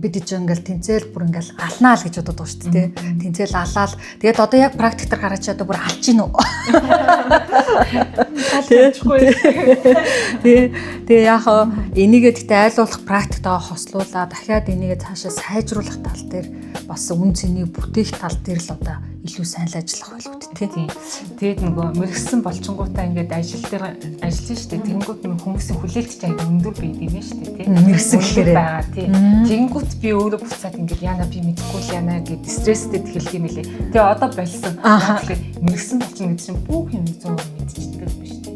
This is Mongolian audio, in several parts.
бид ч ингээл тэнцэл бүр ингээл алнаа л гэж боддог шүү дээ. Тэнцэл алаал. Тэгээд одоо яг практик дээр гараад чи одоо бүр алж гин үү? Тэгээ яг энийгээ гэхдээ айлуулах практиктаа хослуулаа дахиад энийгээ цаашаа сайжруулах тал дээр бас үн цэнийг бүтээх тал дээр л одоо илүү сайн л ажиллах байлгүй тий. Тэгээд нөгөө мэрэгсэн болчингуудаа ингээд ажил дээр ажиллаж штэ. Тэнгүүд нөгөө хүмүүсийн хүлээлт чинь аяга өндөр байдаг юм штэ тий. Мэрэгсэн гэхээр байгаа тий. Тэнгүүд би өөрөө буцаад ингээд яана би мэдэхгүй л яана гэд стресстэй хэлэх юм лээ. Тэгээ одоо болсон. Тэгэхээр мэрэгсэн болчихно гэдэг чинь бүх юм 100% мэдчихдэг юм биш тий.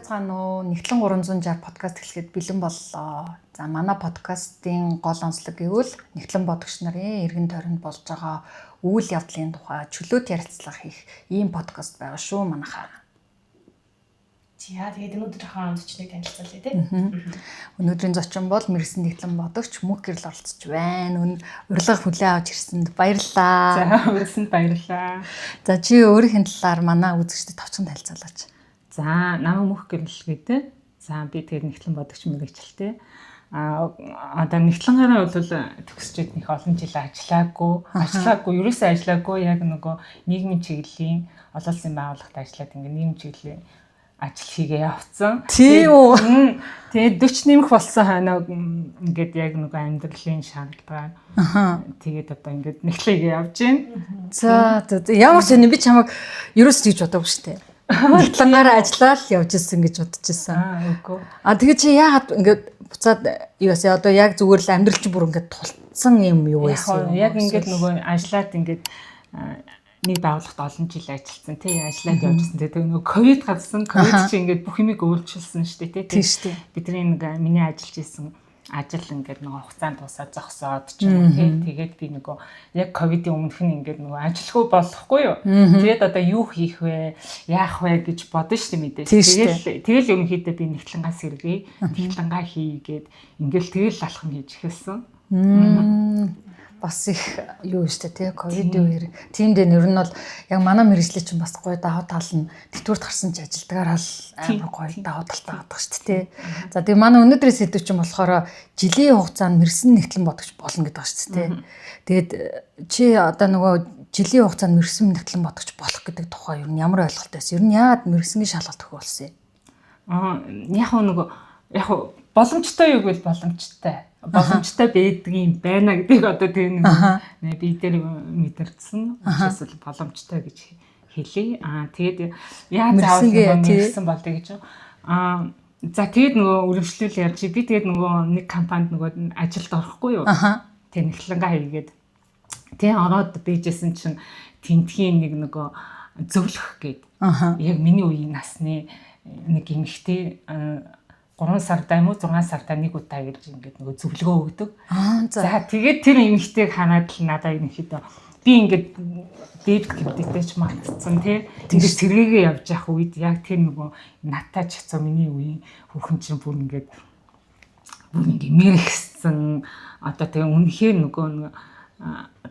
Цаануу нэгтлэн 360 подкаст эхлэхэд бэлэн боллоо. За манай подкастын гол онцлог гэвэл нэгтлэн бодогч нарын эргэн тойронд болж байгаа үйл явдлын тухай чөлөөт ярилцлага хийх ийм подкаст байгаа шүү манайхаа. Тэгээд өнөөдөр жоохон зочныг танилцуулъя тий. Өнөөдрийн зочин бол мэрэгсэн нэгтлэн бодогч Мөнх гэрэл оролцож байна. Урилга хүлээн авч ирсэнд баярлалаа. За өрсөнд баярлалаа. За чи өөрийнхөө талаар манай үзэгчдэд товчхон танилцуулаач. За намайг Мөнх гэрэл гэдэг. За би тэгээд нэгтлэн бодогч мэрэгчлээ. Одоо нэгтлэнгаараа бол төгсчээд нэг олон жил ажиллаагүй, ерөөсөө ажиллаагүй яг нөгөө нийгмийн чиглэлийн олон улсын байгууллагад ажиллаад ингээ нийгмийн чиглэлийн ажил хийгээ явцсан. Тийм үү. Тэгээд 40 нэмэх болсон хойноо ингээд яг нөгөө амьдралын шаардлага. Тэгээд одоо ингээд нэгтлэгээ явж байна. За ямар ч юм би чамайг ерөөс тийж бодоогүй шүү дээ. Нэгтлэнгаараа ажиллаад явж ирсэн гэж бодож ирсэн. Үгүй. Тэгээд чи яагаад ингээд буцаад юусаа одоо яг зүгээр л амьдрал чи бүр ингээд тулцсан юм юу байсан. Яг ингээд нөгөө ажиллаад ингээд нэг байгууллагт олон жил ажилласан тий ажиллаад явжсэн. Тэгээд нөгөө ковид гарсан. Ковид чи ингээд бүх юмыг өөрчилсөн шүү дээ тий. Тийм шүү дээ. Бидний нэг миний ажиллаж исэн ажил ингээд нөгөө хугацаанд тусаад зогсоод ч юм уу тий. Тэгээд би нөгөө яг ковидын өмнөх нь ингээд нөгөө ажилгүй болохгүй юу. Тэгээд одоо юу хийх вэ? Яах вэ гэж бодсон шүү дээ мэдээж. Тэгэл ерөнхийдөө би нэгтлэнгаа сэргэе. Нэгтлэнгаа хийгээд ингээд тэгэл алхам хийж эхэлсэн. Бас их юу шүү дээ тий ковидын үеэр. Тийм дээр нэр нь бол яг манай мэргэжлээ чинь бас гоё даваа тал нь тэтгэврт гарсан ч ажилдгаараа л амар гоё даваа талтай байдаг шүү дээ тий. За тэгээ манай өнөөдрийн сэдв чинь болохоор жилийн хугацаанд мэргэсэн нэгтлэн бодогч болно гэдэг ба шүү дээ тий. Тэгээд чи одоо нөгөө жилийн хугацаанд мэргэсэн нэгтлэн бодогч болох гэдэг тухай юу ямар ойлголт байсан? Ер нь яагаад мэргэсний шалгалт өгөх болсон юм? Яг нөгөө боломжтой юу гэвэл боломжтой байдгийн байна гэдгийг одоо тэр нэг би дээр мэдэрсэн. Учраас л боломжтой гэж хэлье. Тэгээд яаж заавал мэргэсэн болдог гэж. За тэгээд нөгөө үргэлжлүүл ярьж би тэгээд нөгөө нэг компанид нөгөө ажилд орохгүй юу. Тэгээд нэгтлэнгаа хийгээд тэгээд ороод бийжсэн чинь тентхийн нөгөө зөвлөх гээд яг миний үеийн насны нэг эмэгтэй 3 сарда юм уу 6 сарда нэг удаа ирж ингээд нөгөө зөвлөгөө өгдөг. За тэгээд тэр эмэгтэйг ханаад л надад ерөнхийдөө би ингээд дээд кредиттэйч магтсан тий. Тэгээд сэргээгээ явж явах үед яг тэр нөгөө натаач хэцүү миний үеийн хүүхэн чинь бүр ингээд мэрэгсэн одоо тэгээ үнэхээр нөгөө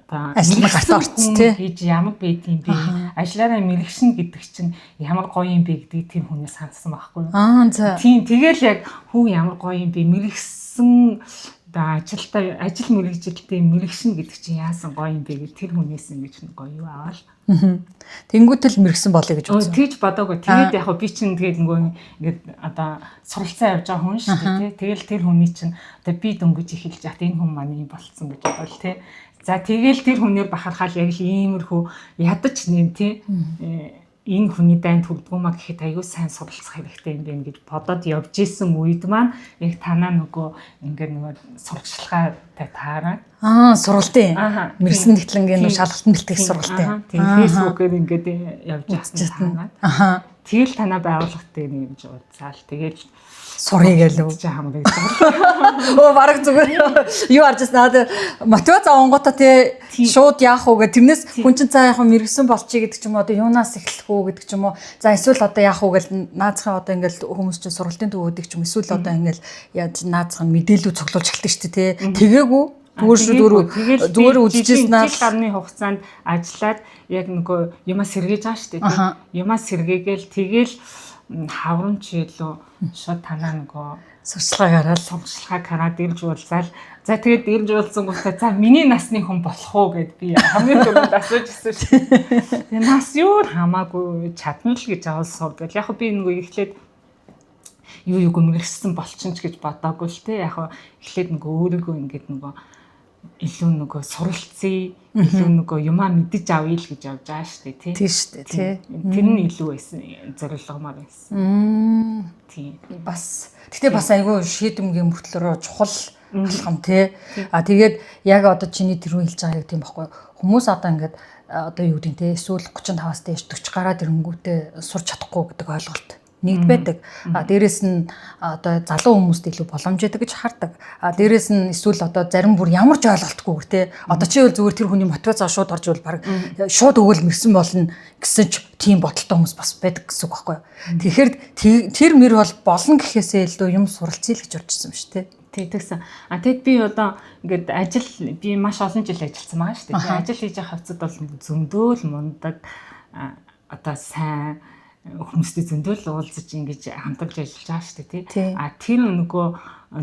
ажлын гарт орцсон тий гэж ямар байд юм бэ? Ажлаараа мэрэгшин гэдэг чинь ямар гоё юм бэ гэдгийг тэр хүнээс хандсан байхгүй юу? За. Тийм тэгэл яг хүү ямар гоё юм бэ? Мэрэгсэн ажил мэрэгжилтэй мэрэгшин гэдэг чинь яасан гоё юм бэ гэж тэр хүнээс ингэж гоё юу аваад. Тэнгүүтэл мэрэгсэн болъё гэж бодсон. Тэгж бодоагүй. Тэгээд яг би чинь тэгээд нөгөө ингээд одоо суралцсан явж байгаа хүн шүү дээ тий. Тэгэл тэр хүний чинь одоо би дөнгөж эхэлж яхад энэ хүн маань юм болцсон гэж бодвол тий. За тэгэл тэр хүнээр бахархаал яг л иймэрхүү ядаж нэм тий. Энэ хүний дайнд хүрдгүү маа гэхэд аюу сайн суралцах хэрэгтэй юм байна гэж бодоод явж исэн үед маань яг танаа нөгөө ингээд нөгөө сургалттай таараад сургалтын мэргэсэн нэгтлэнгийн нөгөө шалгалтын бэлтгэх сургалтын тийм фэйсбүүкээр ингээд явж яасан. Тэгэл танаа байгууллагт дээр юмж уулзаал тэгэл сурыг гэлөө хамрыг. Бараг зүгээр юу арж яснаа мотивац авангуудаа тий шууд яах уу гэх тэрнээс хүн чинь цаа яг мэргэсэн болчихъя гэдэг ч юм уу одоо юунаас эхлэх үү гэдэг ч юм уу за эсвэл одоо яах уу гэл наацхан одоо ингээл хүмүүс чинь сургалтын төвөөдөг ч юм эсвэл одоо ингээл яаж наацхан мэдээлэл цуглуулж эхэлдэг шүү дээ тий тэгээгүй зүгээр үдчихсэн гарны хугацаанд ажиллаад яг нөгөө юмаа сэргээж байгаа шүү дээ тий юмаа сэргээгээл тэгэл хаврын чийлөө шууд танаа нөгөө сурчлагаа хараад ирж уулзаал. За тэгээд ирж уулзсан гутаа за миний насны хүн болох уу гэд би хамгийн түрүүнд асууж ирсэн шүү. Тэгээд нас юу хамаагүй чадна л гэж авалсаар гэл. Яг би нөгөө эхлээд юу гүмгэрсэн болчин ч гэж бодоагүй л те. Яг эхлээд нөгөө өөрийгөө ингээд нөгөө илүү нөгөө суралцъя, илүү нөгөө юмаа мэдэж авъя л гэж явж байгаа шүү дээ тий. Тийм шүү дээ тий. Тэр нь илүү байсан зорилгомоор байсан. Тийм. Гэтэ бас айгүй шийдэмгийн мөртлөрөө чухал алхам тий. Тэгээд яг одоо чиний тэрүү хэлж байгаа яг тийм байхгүй. Хүмүүс одоо ингээд одоо юу гэдэг те эсвэл 35-аас дээш 40 гараад ирэнгүүтээ сурч чадахгүй гэдэг ойлголт нэгд байдаг. Дээрээс нь одоо залуу хүмүүст илүү боломж өгдөг гэж хардаг. Дээрээс нь эсвэл одоо зарим бүр ямар ч ойлголтгүй те одоо чи бол зүгээр тэр хүний мотивац шууд орж ивэл баг шууд өгөөл мэрсэн болно гэсэн ч тийм бодолтой хүмүүс бас байдаг гэсэн үг байхгүй. Тэгэхээр тэр мөр бол болно гэхээсээ илүү юм суралцъя л гэж орж ирсэн юм шүү те. Тэгсэн. Тэгэд би одоо ингээд би маш олон жил ажилласан байгаа шүү дээ. Ажил хийж байгаа хавцад бол зөндөөл мундаг одоо сайн хүмүүстэй зөндөөл уулзаж ингэж хамтарч ажиллаж байгаа шүү дээ тий. Тэр нөгөө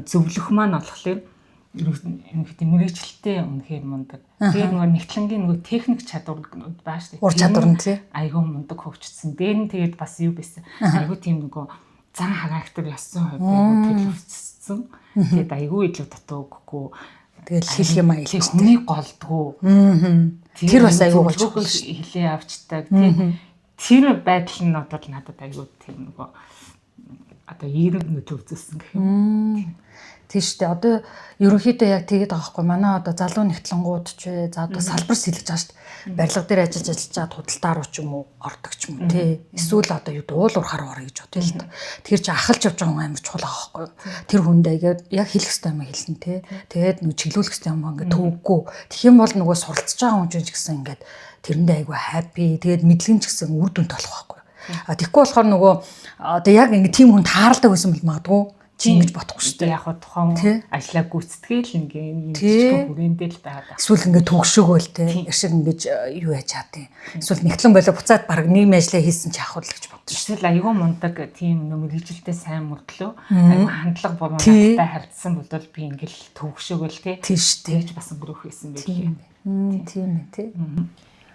зөвлөх маань болохоор ерөнхийдөө мэрэгчлээ үнэхээр мундаг. Тэгээд нөгөө нэгтлэнгийн нөгөө техник чадварууд байгаа шүү дээ. Ур чадвар нь тий. Айгүй мундаг хөгжсөн. Дээр нь тэгээд бас юу байсан. Айгүй тийм нөгөө зан характер яссан хувьд төлөвлөсөн. Тэгээд айгүй илүү дутуу өгөхгүй. Тэгээд хэлэх юм аа хэлж хүний голдгоо. Тэр бас айгүй болж хэлээ авчдаг тий. Тэр байдал нь одоо надад айгүй тийм нөгөө одоо эерэг нөлөө үзүүлсэн гэх юм. Тийм шүү дээ. Одоо ерөнхийдөө яг тэгээд байгаа хгүй. Манай одоо залуу нэгтлэнгууд ч за одоо салбар сэлгэж байгаа шүү дээ. Барилга дээр ажиллаж байгаа худалдаа руу ч юм уу ордог ч юм уу тий. Эсвэл одоо юу уул уурхаар орё гэж бодъё л та. Тэр чи ахалж явж байгаа хүн амар чухал байгаа хгүй. Тэр хүндээ яг хэлэх ёстой юм хэлнэ тий. Тэгээд нүг чиглүүлэх ёстой юм ингээд төвөггүй. Тэгэх юм бол нөгөө суралцж байгаа хүн ч гэсэн ингээд тэрэндээ айгүй happy. Тэгээд мэдлэг ч гэсэн үр дүнтэй болох байхгүй. Тэгэхгүй болохоор нөгөө одоо яг ингээд тийм хүн тааралдаг байсан бол магадгүй чи ингэж бодохгүй шүү дээ. Яг тухайн ажлаа гүйцэтгэл ингээд юм хүрээндээ л байгаа. Эсвэл ингээд төгшөөгөөл те. Яшиг ингэж юу яаж чадیں۔ Эсвэл нэгтлэн болоо буцаад баг нийгэм ажиллаа хийсэн ч яах вэ гэж бодсон шүү. Эсвэл аюу мундаг тийм мэрэгжилтэй сайн мөртлөө аюу хандлага буруу надтай харьцсан бол би ингээд төгшөөгөөл те. Тийм шүү дээ. Тэгж бас өнгөрөх байсан байх. Тийм ээ те.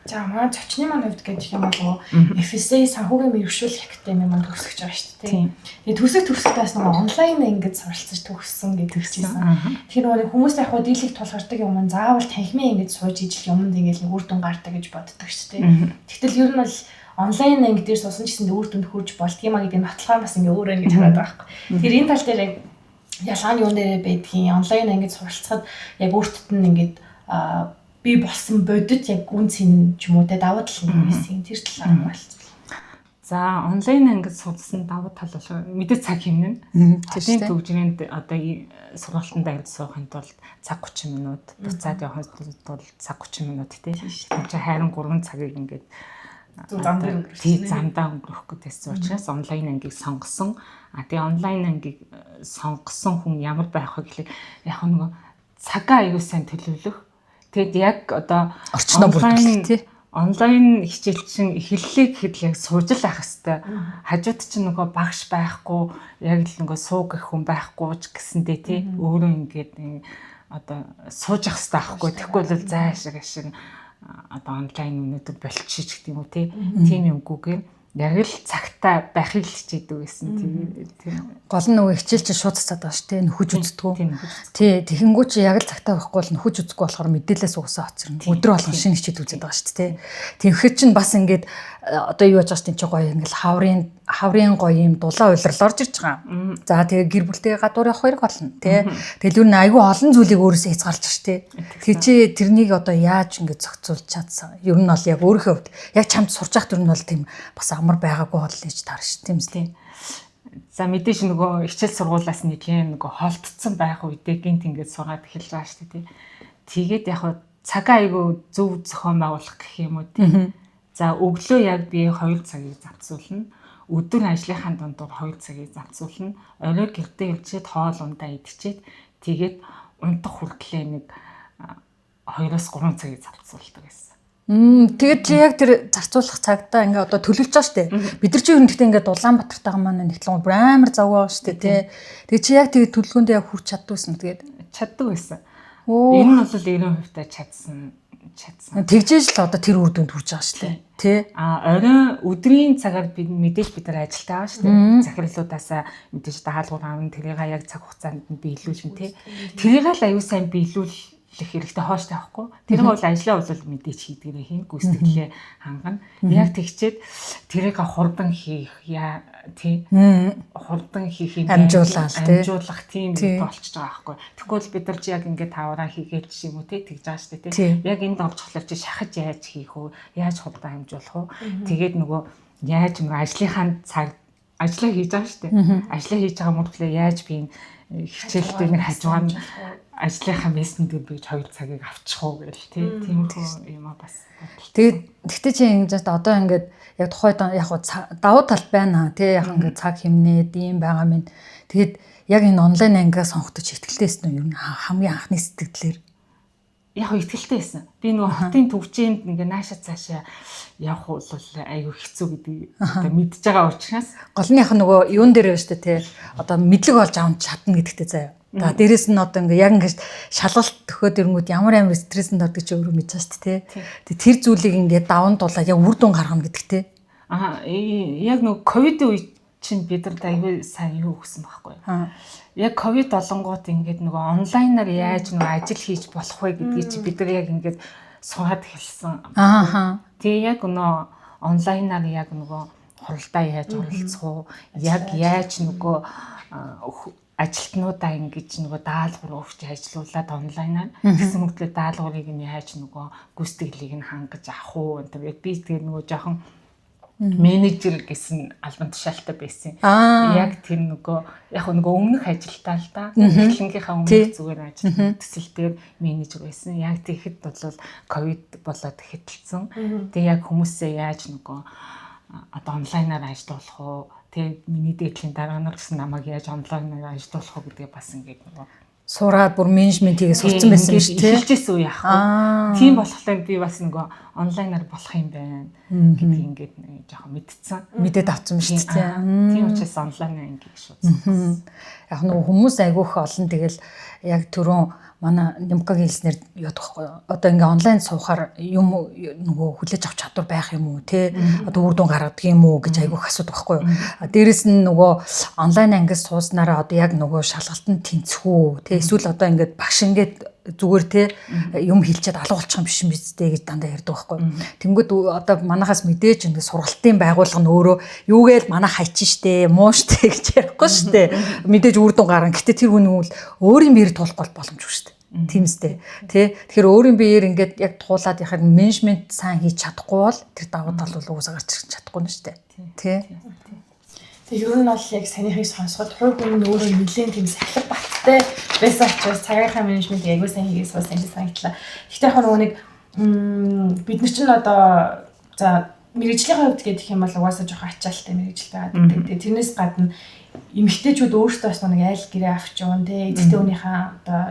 За манай зочны маань хувьд гэж юм бол FSA санхүүгийн мэрэгшүүлэх академи маань төгсөж байгаа шүү дээ. Тэгээд төгсөхдөөс нөгөө онлайн ингээд суралцаж төгссөн гэдэг чинь. Тэгэхээр нөгөө хүмүүс яг хөө дийлэх тулгардаг юм маань заавал танхимын ингээд сууж ижил юмд ингээд үр дүн гардаг гэж боддог шүү дээ. Тэгтэл ер нь бол онлайн анги дээр суусан гэсэн үр дүнд хүрч болдгиймаа гэдэг нотлохоо бас ингээд өөрөө ингэж хараад байгаа байхгүй. Тэр энэ тал дээр яг ялгааны юу нэрээ байдгийн онлайн ангид суралцахад яг өөртөд нь ингээд би болсон бодит яг үнцэн ч юм уу те давуу тал нь байсан. Тэр талаар хэлцвэл. За онлайн ангид судалсан давуу тал бол мэдээ цаг хэмнэн. Тийм төгжрээнд одоо сургалтанд аваад суухын тулд цаг 30 минут, буцаад явахын тулд цаг 30 минут тий. Тэр чинь харин 3 цагийг ингээд замдаа өнгөрөх гэсэн учраас онлайн ангийг сонгосон. Тэгээ онлайн ангийг сонгосон хүн ямар байх вэ гэхэл яг нөгөө цагаа аягүй сайн төлөвлөх. Тэгэд яг одоо орчноо бүрдүүлэх тий. Онлайн хичээл чинь эхэллээ гэхэд яг сууж л ах хэвээр. Хажууд чинь нөгөө багш байхгүй, яг л нөгөө сууг гэх хүн байхгүй ч гэсэндээ тий. Өөрөө ингээд одоо сууж ах хэвээр байхгүй. Тэгэхгүй бол заашиг ашиг одоо онлайн өнөдөр болчих гэдэг юм уу тий. Тийм юмгүйгээр яг л цагтаа байхыг л хичээдэг байсан тийм. Гол нь нөгөө хичээл чинь шууд цацаад байгаа шүү дээ. Нөхөж үздэггүй. Тий, тэгэнгүү чи яг л цагтаа байхгүй бол нөхөж үздэггүй болохоор мэдээлэлээс угсаа хоцорно. Өдөр болгон шинэ хичээл үзээд байгаа шүү дээ. Тэгэхэд чинь бас ингээд одоо юу яаж байгаа чинь гоё ингээл хаврын гоё юм дулаан уйлрал орж ирж байгаа. За тэгээ гэр бүлтэй гадуур явах хэрэг болно тий. Тэгэл юу н айгүй олон зүйлийг өөрөөсөө хязгаарлаж шүү дээ. Тэгээ чи тэрнийг одоо яаж ингээд зохицуулж чадсан. Ер нь бол яг өөрийнхөө хувьд яг чамд сурч явах төр нь бол тийм бас амар байгаагүй бол гэж таарч тийм үстэй. За мэдээж нөгөө хичээл сургуулаас нэгэн нөгөө холтцсон байх үедээ гинт ингээд сургаад эхэлж байгаа шүү дээ тий. Тэгээд яг цагаа айгүй зөв зохион байгуулах гэх юм уу тий. За өглөө яг би 2 цагийг зарцуулна. Өдөр ажлынхаа дундуур 2 цагийг зарцуулна. Орой гэртээ ирчээд хоол ундаа идчихэд тэгээд унтах хүртлээр нэг 2-3 цагийг зарцуулдаг гэсэн. Тэгээд чи яг тэр зарцуулах цагтаа ингээ одоо төлөвлөж байгаа шүү дээ. Бид нар чи ер нь гэхдээ ингээ Улаанбаатартайгаа маань нэгтлэн бүр амар зав байгаа шүү дээ тий. Тэгээд чи яг тэгээд төлөвлөгөөндөө яг хүрч чаддгүйсэн тэгээд чаддаг байсан. Энэ нь бол 90% та чадсан. Тэгжээж л одоо тэр үр дүнд хүрч байгаа шүү дээ. Тий. Оройн өдрийн цагаар бид мэдээж бид нар ажилтаа байгаа шүү дээ. Захирлуудаас мэдээж даалгавар авна, тэрийг яг цаг хугацаанд нь биелүүлнэ тий. Тэрийг л аюу сайн биелүүлэх хэрэгтэй хоош таахгүй. Тэр бол ажлаа бол мэдээж хийдгэрээ хийн, гүйцэтгэлээ хангана. Яг тэгчээд тэрийг хурдан хийх тий. Хурдан хийх юм амжуулах тийм болчихж байгаа байхгүй. Тэгвэл бид нар чи яг ингээд тавраа хийгээл жишээ юм уу тий тэгж байгаа шүү дээ тий. Яг энд орчихлоо чи шахаж яаж хийх үү? Яаж хурдан амжуулах уу? Тэгээд нөгөө яаж нөгөө ажлынхаа цаг ажлаа хийж байгаа шүү дээ. Ажлаа хийж байгаа мөртлөө яаж би хичээлтэй нэг хажуугаар нь ажлынхаа мессенджер бийж 2 цагийг авчих уу гэл тиймэрхүү юм аа бас. Тэгээд тэгтээ чи ингэж одоо ингээд яг тухайд яг давуу тал байна тий яг ингээд цаг хэмнээд ийм байгаа минь. Тэгээд яг энэ онлайн ангиа сонгохдож ихтгэлтэйсэн нь юу хамгийн анхны сэтгэлээр яг ихтгэлтэй байсан. Би нөгөө хотын төвчээнд ингээ наашаа цаашаа явах бол айгүй хэцүү гэдгийг одоо мэдж байгаа учраас голных нөгөө юун дээр байна шүү дээ тий. Одоо мэдлэг олж авч чадна гэдэгтэй заяа. За дээрэс нь одоо ингээ яг ингээ шалгалт төхөөд ирэнгүүт ямар стрессэнд ордог чи өөрөө мэдэж шүү дээ тий. Тэр зүйлийг ингээ даван дуулаад яг үр дүн гаргана гэдэгтэй. Яг нөгөө ковид үе чинь бид нар айгүй сайн юу өгсөн байхгүй юу? Яг ковид болонгууд ингээд нөгөө онлайнаар яаж нөгөө ажил хийж болох вэ гэдгийг чи бид нар яг ингээд суугаад эхэлсэн. Тэгээ яг нөгөө онлайнаар яг нөгөө хуралдаа яаж оролцох уу? Яг яаж нөгөө ажилтнуудаа ингэж нөгөө даалгавар өгч ажиллуулад онлайнаар гэсэн мөртлөө даалгаврыг нь яаж нөгөө гүйцэтгэлийг нь хангаж авах уу? Тэгээд би тэгээд нөгөө жоохон менежер гэсэн албан тушаалтай байсан. Яг тэр нөгөө яг нөгөө өмнөх ажилтаа л да. Эхлэнгийнхаа өмнөх зүгээр ажил төсөлтөөр менежер байсан. Яг тэгэхэд бол ковид болоод эхэлсэн. Тэгээ яг хүмүүсээ яаж нөгөө одоо онлайнаар ажиллуулах уу? Тэгээ миний дээдлийн дараа нар гэсэн намайг яаж онлайнаар ажиллуулах уу гэдгээ бас ингээд нөгөө сураад бүр менежментийг сурцсан байсан шүү дээ. Хэлжсэн үе яах вэ? Тийм болохоор би бас нөгөө онлайнаар болох юм байна гэдгийг ингээд жоохон мэдсэн. Мэдээд авсан шүү дээ. Тийм учраас онлайн анги гэж үзсэн. Яг нөгөө хүмүүс айгүйх олон тэгэл яг түрүүн манай Нимкагийн хэлснээр ядах байхгүй. Одоо ингээ онлайн суухаар юм нөгөө хүлээж авч чадвар байх юм уу те одоо үр дүн гаргадаг юм уу гэж айгүйх асуудаг байхгүй. Дээрэс нь нөгөө онлайн ангис сууснараа одоо яг нөгөө шалгалтанд тэнцэх үү те эсвэл одоо ингээд багш ингээд зүгээр те юм хэлчихэд алга болчих юм биш юм биз дээ гэж дандаа ярьдаг байхгүй. Тэнгүүд одоо манахаас мэдээж ингээд сургалтын байгууллага нь өөрөө юугээл манайх хайчин штэ муу штэ гэж ярихгүй штэ. Мэдээж үр дүн гарна. Гэтэ тэр хүн үл өөрийн биеэр туулах боломжгүй штэ. Тиймстэй тий. Тэгэхээр өөрийн биеэр ингээд яг туулаад яхад менежмент сайн хийж чадахгүй бол тэр давуу тал бол уусаа гарч ирж чадахгүй нь штэ. Тий. Тэгээ ер нь бол яг санийхыг сонсоход хувь хүн өөрөө нэлээд тийм сахилга баттай байсан учраас цагийнхаа менежментийг аягүй сайн хийгээс бас энэ санагдлаа. Гэхдээ яг нөгөө нэг бид нар чинь одоо за мэрэгжлийн хувьд гэх юм бол угаасаа жоохон ачаалттай мэрэгжил байгаад байдаг. Тэгээ тэрнээс гадна эмэгтэйчүүд өөрсдөө бас нэг айл гэрээ авч явна тий. Эцэгтэй хүнийхээ одоо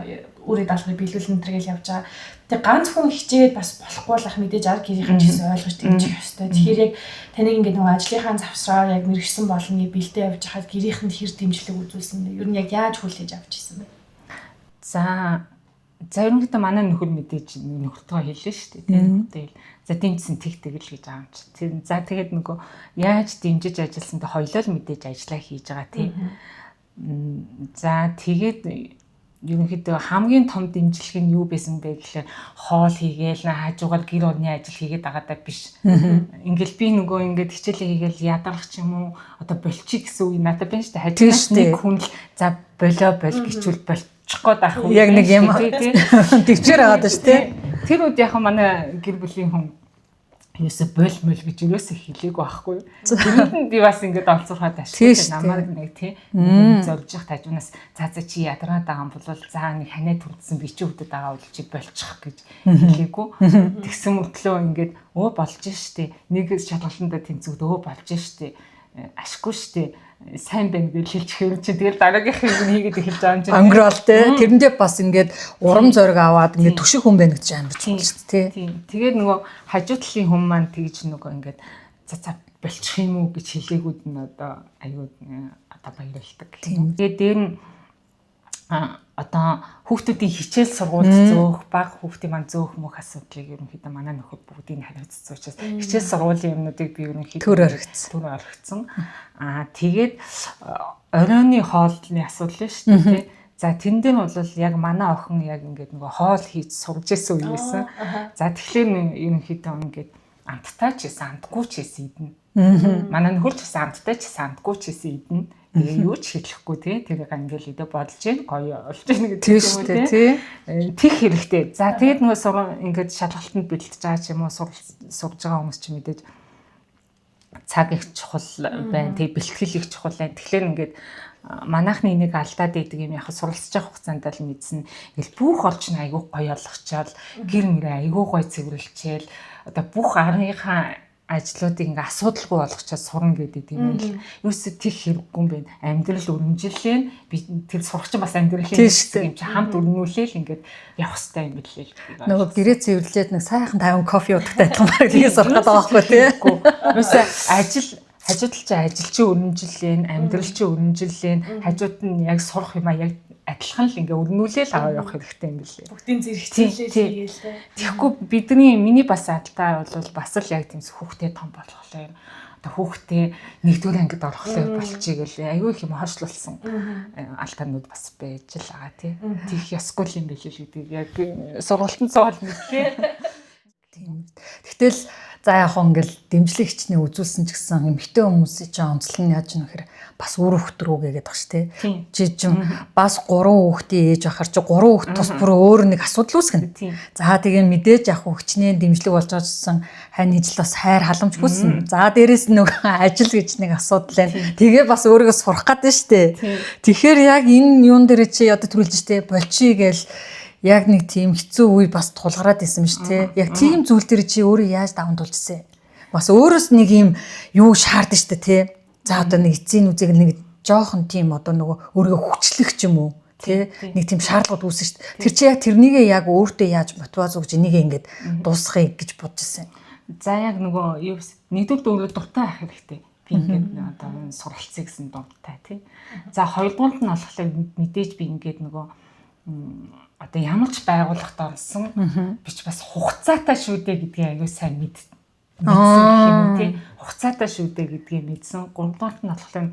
өөрийн даалгаврыг биелүүлэн тэргээл явж байгаа. Тэгээ ганц хүн хичээд бас болохгүй л ах мэдээж арга гэрийнхэн ч гэсэн ойлгож дэмжих ёстой. Тэгэхээр яг таныг ингээд нөгөө ажлынхаа завсраар яг мэрэгсэн болгоны бэлдээ явж хахад гэрийнхэнд хэр дэмжлэг үзүүлсэн бэ? Ер нь яг яаж хүлээж авч ирсэн бэ? За ерөнхийдөө манай нөхөр мэдээж нөхөртөө хэллээ шүү дээ. Тэгэл за дэмжсэн тэгтгэл гэж аамч. За тэгээд нөгөө яаж дэмжиж ажилласан тэ хоёлоо л мэдээж ажиллаа хийж байгаа тий. За тэгээд ерөнхийдөө хамгийн том дэмжлэг нь юу байсан бэ гэхээр хоол хийгээл хажуугаар гэр орны ажил хийгээд байгаадаа биш. Ингээл би нөгөө ингээд хичээлээ хийгээл ядарах ч юм уу одоо болчих гэсэн үг надад байна шүү дээ. Хажуунаас нэг хүн л за болоо гिचүүл болчих гээд ах юм. Яг нэг юм төвчээр аваад шүү дээ. Тэр үед яхаа манай гэр бүлийн хүн юусе болмол гэж юусээ хэлээгүй байхгүй. Тэрнэд нь би бас ингээд олцоорхоод ашиглаж намайг нэг тий зорж явах тажуунаас за чи ядраад байгаа юм бол за нэг ханаа төрдсөн би чи хөдөд байгаа бол чи болчих гэж хэлээгүй. Тэгсэн мөртлөө ингээд болж штэ нэг шалгалтанда тэнцвүүд болж штэ ашиггүй штэ сайн байна гэж хэлж хэрэг чи тэгэл дараагийнхыг хийгээд эхэлж байгаа юм чинь. Өнгөрөөл те. Тэрэндээ бас ингээд урам зориг аваад ингээд төшиг хүн байна гэж амьдч байна шүү дээ. Тийм. Тэгээд нөгөө хажуу талын хүн маань тэгж нөгөө ингээд за болчих юм уу гэж хэлээгүүд нь одоо аюу одоо баярлалдаг. Тэгээд дээр нь одоо хүүхдүүдийн хичээл сургуульд зөөх, бага хүүхдийн маань зөөх мөх асуудлыг ерөнхийдөө манай нөхөд бүгдийг хариуцсан учраас хичээл сургуулийн юмнуудыг би ерөнхийдөө төр орхицсан. Тэгээд оройны хоолны асуудал шүү дээ. За тэн дээр бол яг манай охин яг ингээд нөгөө хоол хийж сурж исэн үе байсан. За тэгэхээр ерөнхийдөө ингээд амттай ч гэсэн амтгүй ч гэсэн идэнэ. Манай нөхөр ч гэсэн амттай ч гэсэн амтгүй ч гэсэн идэнэ. Тэгээ юу ч хэлэхгүй тий. Тэгээ ингээл идэ бодож гин гоё олж гин гэдэг юм уу тий. Тих хэрэгтэй. За тэгээд нөгөө ингээд шалгалтанд бэлтэж байгаа ч юм уу сурж байгаа хүмүүс ч мэдээж цаг их чухал байна. Тэгээ бэлтгэл их чухал байна. Тэгэхээр ингээд манайхны энийг алдаад идэг юм яг суралцж байгаа хугацаанд л мэдсэн. Ингээл бүх олж нь айгүй гоё олгочаал гэр мөрөө айгүй гоё цэвэрлжээл одоо бүх арныхаа ажлуудыг ингээ асуудалгүй болгочоод сурна гэдэг юм л. Юусе тийх хэрэггүй юм байна. Амьдрал өрнөжлөө би тэр сурагч бас амьдралын юм чи хамт өрнүүлээл ингээд явах хэрэгтэй юм билээ. Нөгөө гэрээ цэвэрлээд нэг сайхан 5 кофе уудахтай адилхан тэгээ сурах байгаа байхгүй тий. Юусе хажууд чи ажил чи өрнөжлөө, амьдрал чи өрнөжлөө, хажууд нь яг сурах юм а яг адилхан л ингээ өрнүүлээл аваа явах хэрэгтэй юм билээ. Бүгдийн зэрэгцүүлээ хийгээл тэ. Тэгэхгүй миний бас алдаа бол бас л яг тийм хүүхдээ том болохлоо. Одоо хүүхдээ нэгдүгээр ангид орохлоо болчихъя гэл аюу их юм хойшлуулсан алдаанууд бас байж л байгаа тий. Тих ясгүй юм билээ л гэдэг яг сургалтын цоол мэдлээ. Тийм. Тэгтэл за яг ингээл дэмжлэг хичнээн үзүүлсэн ч гэсэн эмэгтэй хүмүүсийн ч онцлог нь яаж нөхөр бас үр хөвгт рүү гээд багш тий. Жижиг бас 3 хүүхдийн ээж ахаар чи 3 хүүхд тус бүр өөр нэг асуудал үүсгэнэ. За тэгээ мэдээж яг хөвгчнээ дэмжлэг болж байгаажсан хань ижил бас хайр халамж хүснэ. За дээрэс нь нөгөө ажил гэж нэг асуудал байна. Тэгээ бас өөрийгөө сурах гэдэг нь штэ. Тэгэхээр яг энэ юун дээр чи одоо төрүүлж штэ болчихъя гээл яг нэг тийм хэцүү үе бас тулгараад исэн шүү дээ. Яг тийм зүйл дээр чи өөрөө яаж даван тулжсэн. Бас өөрөөс нэг юм юу шаардсан шүү дээ тий. За одоо нэг эцсийн үзэг нэг жоохон тийм одоо нөгөө өөрийгөө хүчлэх ч юм уу тий. Нэг тийм шаардлагууд үүсэн шүү дээ. Тэр чи яг тэрнийгээ яг өөртөө яаж мотивац өгч энийг ингээд дуусгахыг гэж бодож ирсэн. За яг нөгөө юу нэгдүгээр өөрөө дуртай ах хэрэгтэй. Би ингээд одоо суралцъя гэсэн дуртай тий. За хоёрдугаарт нь болохоор мэдээж би ингээд нөгөө одоо ямар ч байгууллагт орсон бич бас хугацаатай шүү дээ гэдгийг аягүй сайн мэдсэн юм тий. Хугацаатай шүү дээ гэдгийг мэдсэн. Гуравдугаарт нь болохоор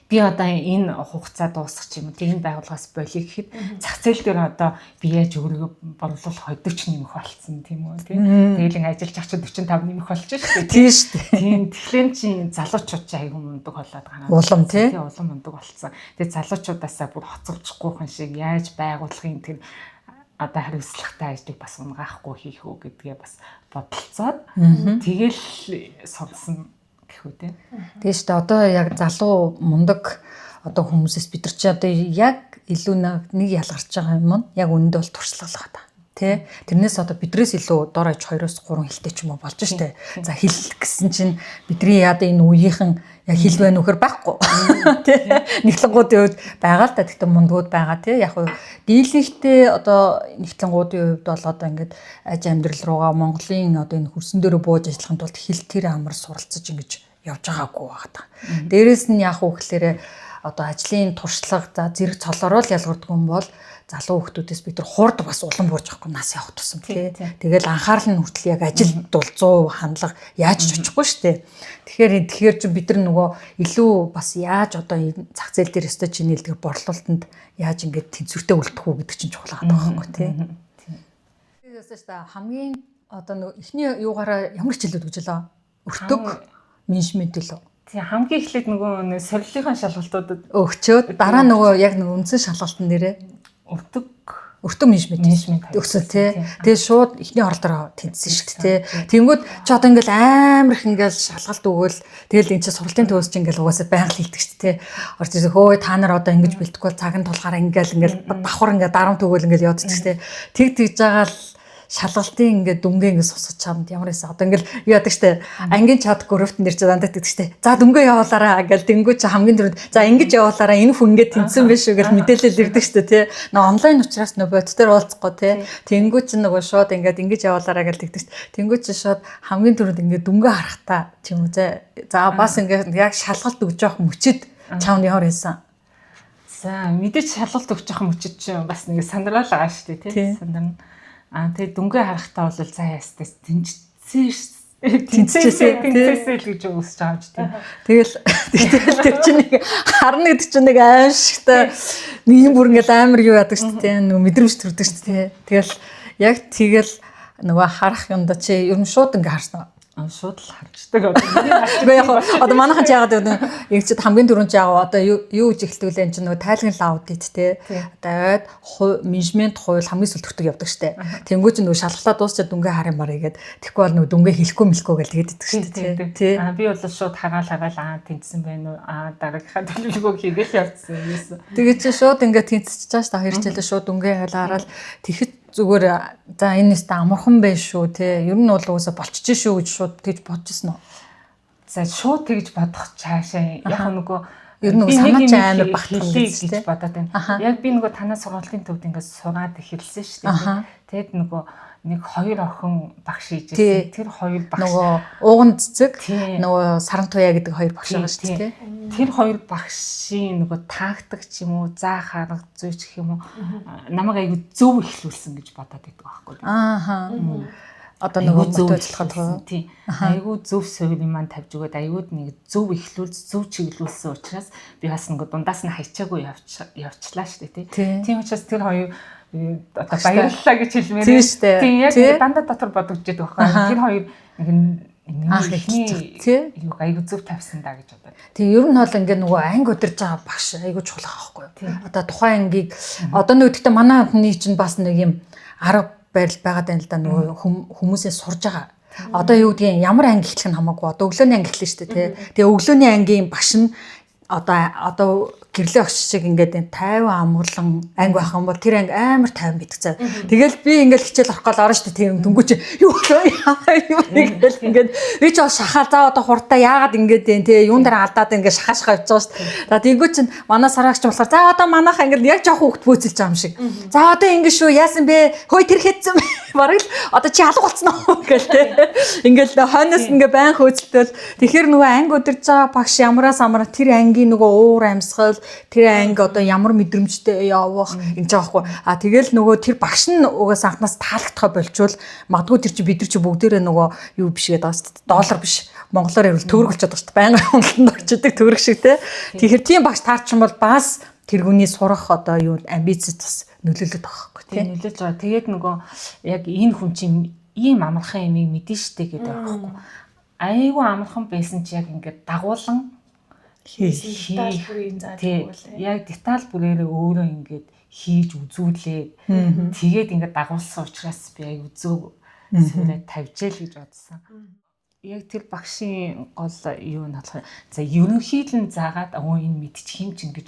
би одоо энэ хугацаа дуусах юм. Тэгээ энэ байгууллагаас болъё гэхэд зах зээл дээр одоо би яаж өөрийгөө борлуулах 20-40 нэмэх болцсон тийм үү тий. Тэгээл ин ажиллаж ах чи 45 нэмэх болж шүү дээ. Тийм шүү дээ. Тийм тэгэхээр чи залуучууд чи аягүй мундаг болоод байгаа. Улам тий. Улам мундаг болцсон. Тэгээ залуучуудаасаа бүр хоцорчихгүй хүн шиг яаж байгууллагын тэр одоо хариуцлагатай ажлыг бас унгаахгүй хийх үү гэдгээ бас бодолцоод тэгэл сурсан гэхүү тий. Тэгээ шүү дээ. Одоо яг залуу мундаг одоо хүмүүсээс бид нар чи одоо яг илүү нэг ялгарч байгаа юм нь яг үнэндээ бол туршлагалгаа та. Тэ тэрнээс одоо бидрээс илүү дор аж 2-3 хэлтэй ч юм уу болж штэ. За хэл гэсэн чинь бидний яа энэ үеийнхэн яг хэл байна үхэр байхгүй. Тэ нэгтлэнгуудын үед байгаа л да гэхдээ мундгууд байгаа тий. Яг уу дийлэнхтэй одоо нэгтлэнгуудын үед бол одоо ингээд аж амьдрал руугаа Монголын одоо энэ хөрсөн дээрөө бууж ажиллахын тулд хэл тэр амар суралцаж ингэж явж байгаагүй байгаа. Дээрээс нь яг уу гэхлээрээ одоо ажлын туршлага за зэрэг цолороо л ялгарддаг юм бол залуу хүмүүсээс бид нар хурд бас улам буурж авахгүй нас явах тусам тий. Тэгэл анхаарал нь хүртэл яг ажилд бол 100% хандлага яаж ч очихгүй шүү дээ. Тэгэхээр чи бид нар нөгөө илүү бас яаж одоо энэ зах зээл дээр өстой чиний хэлдэг борлуулалтанд яаж ингэж тэнцвэртэй үлдэх үү гэдэг чинь чухал байгаа байхгүй тий. Тэгээс шүү дээ хамгийн одоо нөгөө эхний юугаараа ямар хичээлүүд гэж лөө өртөг менежмент лөө. Тий хамгийн эхлээд нөгөө сорилгын шалгалтуудад өгчөөд дараа нөгөө яг нөгөө үндсэн шалгалтын нэрээ өртөг менежмент өгсөн тий. Тэгээ шууд эхний оролдороо тэнцсэн шүү дээ тий. Тэнгүүд чи одоо ингээл амар их ингээл шалгалт өгөөл тэгэл энэ чи сургалтын төвөөс чи ингээл угаасаа байнга хэлдэг шүү дээ тий. Орч ирсэн хөөе та нар одоо ингэж бэлтгэхгүй цаг нь тулгаараа ингээл давхар ингээд дарам төгөөл ингээл явдаг шүү дээ. Тэгж байгаа л шалгалтын ингээд дүнгээ ингээд сусгаж чамд ямар байсан. Одоо ингээд юу яадаг штэ ангийн чат группт нэр чи дандаа гэдэг штэ. За дүнгээ явуулаараа гэл тэнгүү чи хамгийн түрүүнд за ингэж явуулаараа энэ хүн ингээд тэнцсэн биш үү гэл мэдээлэл ирдэг штэ тий. Нөгөө онлайн учраас нөгөө бот дээр уулзахгүй тий. Тэнгүү чи нөгөө шууд ингээд ингэж явуулаараа гэл тэгдэг штэ. Тэнгүү чи шууд хамгийн түрүүнд ингээд дүнгээ харахтаа тийм үү. За бас ингээд яг шалгалт өгж явах мөчөд чамд ямар байсан. За мэдээж шалгалт өгч явах мөчөд чи бас нэг сандрал байгаа штэ тий. Сандрал. Тэгээ дүнгээ харахтаа бол за ястаа тэнцээсээ л гэж үсэж байгаа ч тийм. Тэгэл тэр чинь нэг харна гэдэг чинь нэг аимшигтай нэг юм бүр ингээл амар юу яадаг шүү дээ. Нөгөө мэдрэмж төрдөг шүү дээ. Тэгэл яг тэгэл нөгөө харах юмда чи ер нь шууд ингээ харсан. Шууд л харждаг. Тэгээ яг одоо манайхан ч яагаад яг чи хамгийн түрүүнд яг одоо юу гэж эхэлдэг вэ? Нөгөө тайлгын аудит те. Одоо менежмент хууль хамгийн сүүлд төртөг явдаг штэ. Тэнгүү чи нөгөө шалгалтаа дуусчаад дүнгээ харин маръя гэд. Тэгэхгүй бол нөгөө дүнгээ хэлэхгүй мэлэхгүй гэл тэгээд иддэг штэ тий. Би бол шууд хагаал тэнцсэн байна уу? Дараагийнхаа төлөвлөгөөг хийгээл явцсан. Тэгээд чи шууд ингээ тэнцэж чааш та хоёр хичээлээ шууд дүнгээ хараад тэгэхэд зүгээр за энэ нэстэ амархан байж шүү те. Ер нь бол уусаа болчихж шүү гэж шууд тэгж бодчихсон уу? За шууд тэгж бодох цаашаа яг нөгөө ер нь санаач амар багтах гэж бодоод байна. Яг би нөгөө танаа сургуулийн төвд ингээд сураад эхэлсэн шүү дээ. Тэгэд нөгөө нэг хоёр охин багш хийжсэн. Тэр хоёр багш нөгөө ууган цэцэг нөгөө сарантуяа гэдэг хоёр багш байгаа шүү дээ. Тэр хоёр багшийн нөгөө тактик ч юм уу заах арга зүй ч гэх юм уу намайг айгүй зөв ихлүүлсэн гэж бодоод байдаг байхгүй. Одоо нөгөө мотивацлахад тийм айгүй зөв сувил юм тавьж өгöd айгууд нэг зөв ихлүүлж зөв чиглүүлсэн учраас би бас нөгөө дундаас нь хайчаагүй явчлаа шүү дээ тийм учраас тэр хоёр одоо баярлалаа гэж хэлмээр тийм яг дандаа дотор бодогдож байгаа байхгүй тэр хоёр нэг ихний юу айгүй зөв тавьсан да гэж бодоод. Тийм ер нь бол ингээ нөгөө анги удирж байгаа багш айгүй чухал байхгүй юу. Одоо тухайн ангийг одоо нөгөө гэхдээ манай анхны чинь бас нэг юм арга байрал байгаад байна л да нөгөө хүмүүсээ сурж байгаа. Одоо юу гэдгийг ямар анги эхлэх нь хамаагүй. Одоо өглөөний анги эхлэн шүү дээ тий. Тэгээ өглөөний ангийн багш нь одоо гэрлээ огш шиг ингээд 50 амглан анги байх юм бол тэр анги амар 50 мэдэх цаа. Тэгэл би ингээд хичээл орох гол орно шүү дээ. Тийм дөнгөж юу ингээл ингээд би ч шахаа за одоо хурдаа яагаад ингээд вэ те юун дээр алдаад ингээд шахаашгаа явж байгаа шүү дээ. За тэгвэл чинь манай сараагч болохоор за одоо манайхаа ингээд яг жоох хөвгт бөөцөлж байгаа юм шиг. За одоо ингээд шүү яасан бэ? Хөөе тэр хэдсэн бараг л одоо чи алга болцсон уу гэл те. Ингээд хойноос ингээд байн хөөцөлтөл тэгэхээр нөгөө анги удирж байгаа багш ямараас амраа тэр ангийн нөгөө уур амьсгал тэр анги одоо ямар мэдрэмжтэй явах ингэж байгаа байхгүй. Тэгэл нөгөө тэр багш нь угаас анхнаас таалагдхаа болчвол магадгүй тэр чи бид нар чи бүгдээрээ нөгөө юу биш гэдэг байгаа шүү дээ. Доллар биш. Монголоор ярил төгрөг болчиход байгаа шүү дээ. Байнгын хөндлөнд орчдөг төгрөг шиг те. Тэгэхээр тийм багш таарчин бол бас тэргүүний сурах одоо юу амбицэд бас нөлөөлөд байгаа байхгүй тийм нөлөөлж байгаа. Тэгээд нөгөө яг энэ хүн чинь ийм амархан юмыг мэдэн штэ гэдэг байхгүй. Айгүй амархан байсан чи яг ингээд дагуулan деталь бүрийн заадаг үгүй. Яг деталь бүрээрээ өөрөө ингээд хийж үзүүлээд тэгээд ингээд дагуулсан учраас би аягүй зөв сүрээ тавьжээ л гэж бодсон. Яг тэр багшийн гол юу нь болохоор за ерөнхийдөө заагаад энэ мэдчих юм чинь гэж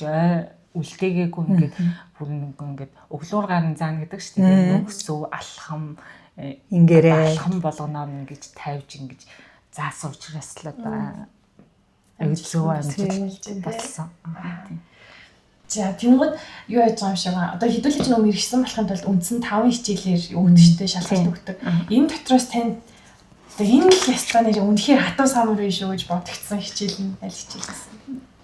үлдээгээгүй ингээд бүр ингээд өглөөр гарын заана гэдэг шүү дээ. Нөхс зөв алхам ингэрээ алхам болгоноор ингэж тавьж ингэж заасан учраас л одоо зөв амжилт болсон. За тэнгууд юу яаж байгаа юм шиг байна. Одоо хэдүүлээ ч нөгөө мэрэгсэн болохын тулд үндсэн 5 хичээлээр өгдөгчтэй шалгалт өгдөг. Энэ дотроос танд одоо энэ л ястаа нэр үнэхээр хатуу самар биш үү гэж бодогдсон хичээл нь аль хичээл гэсэн.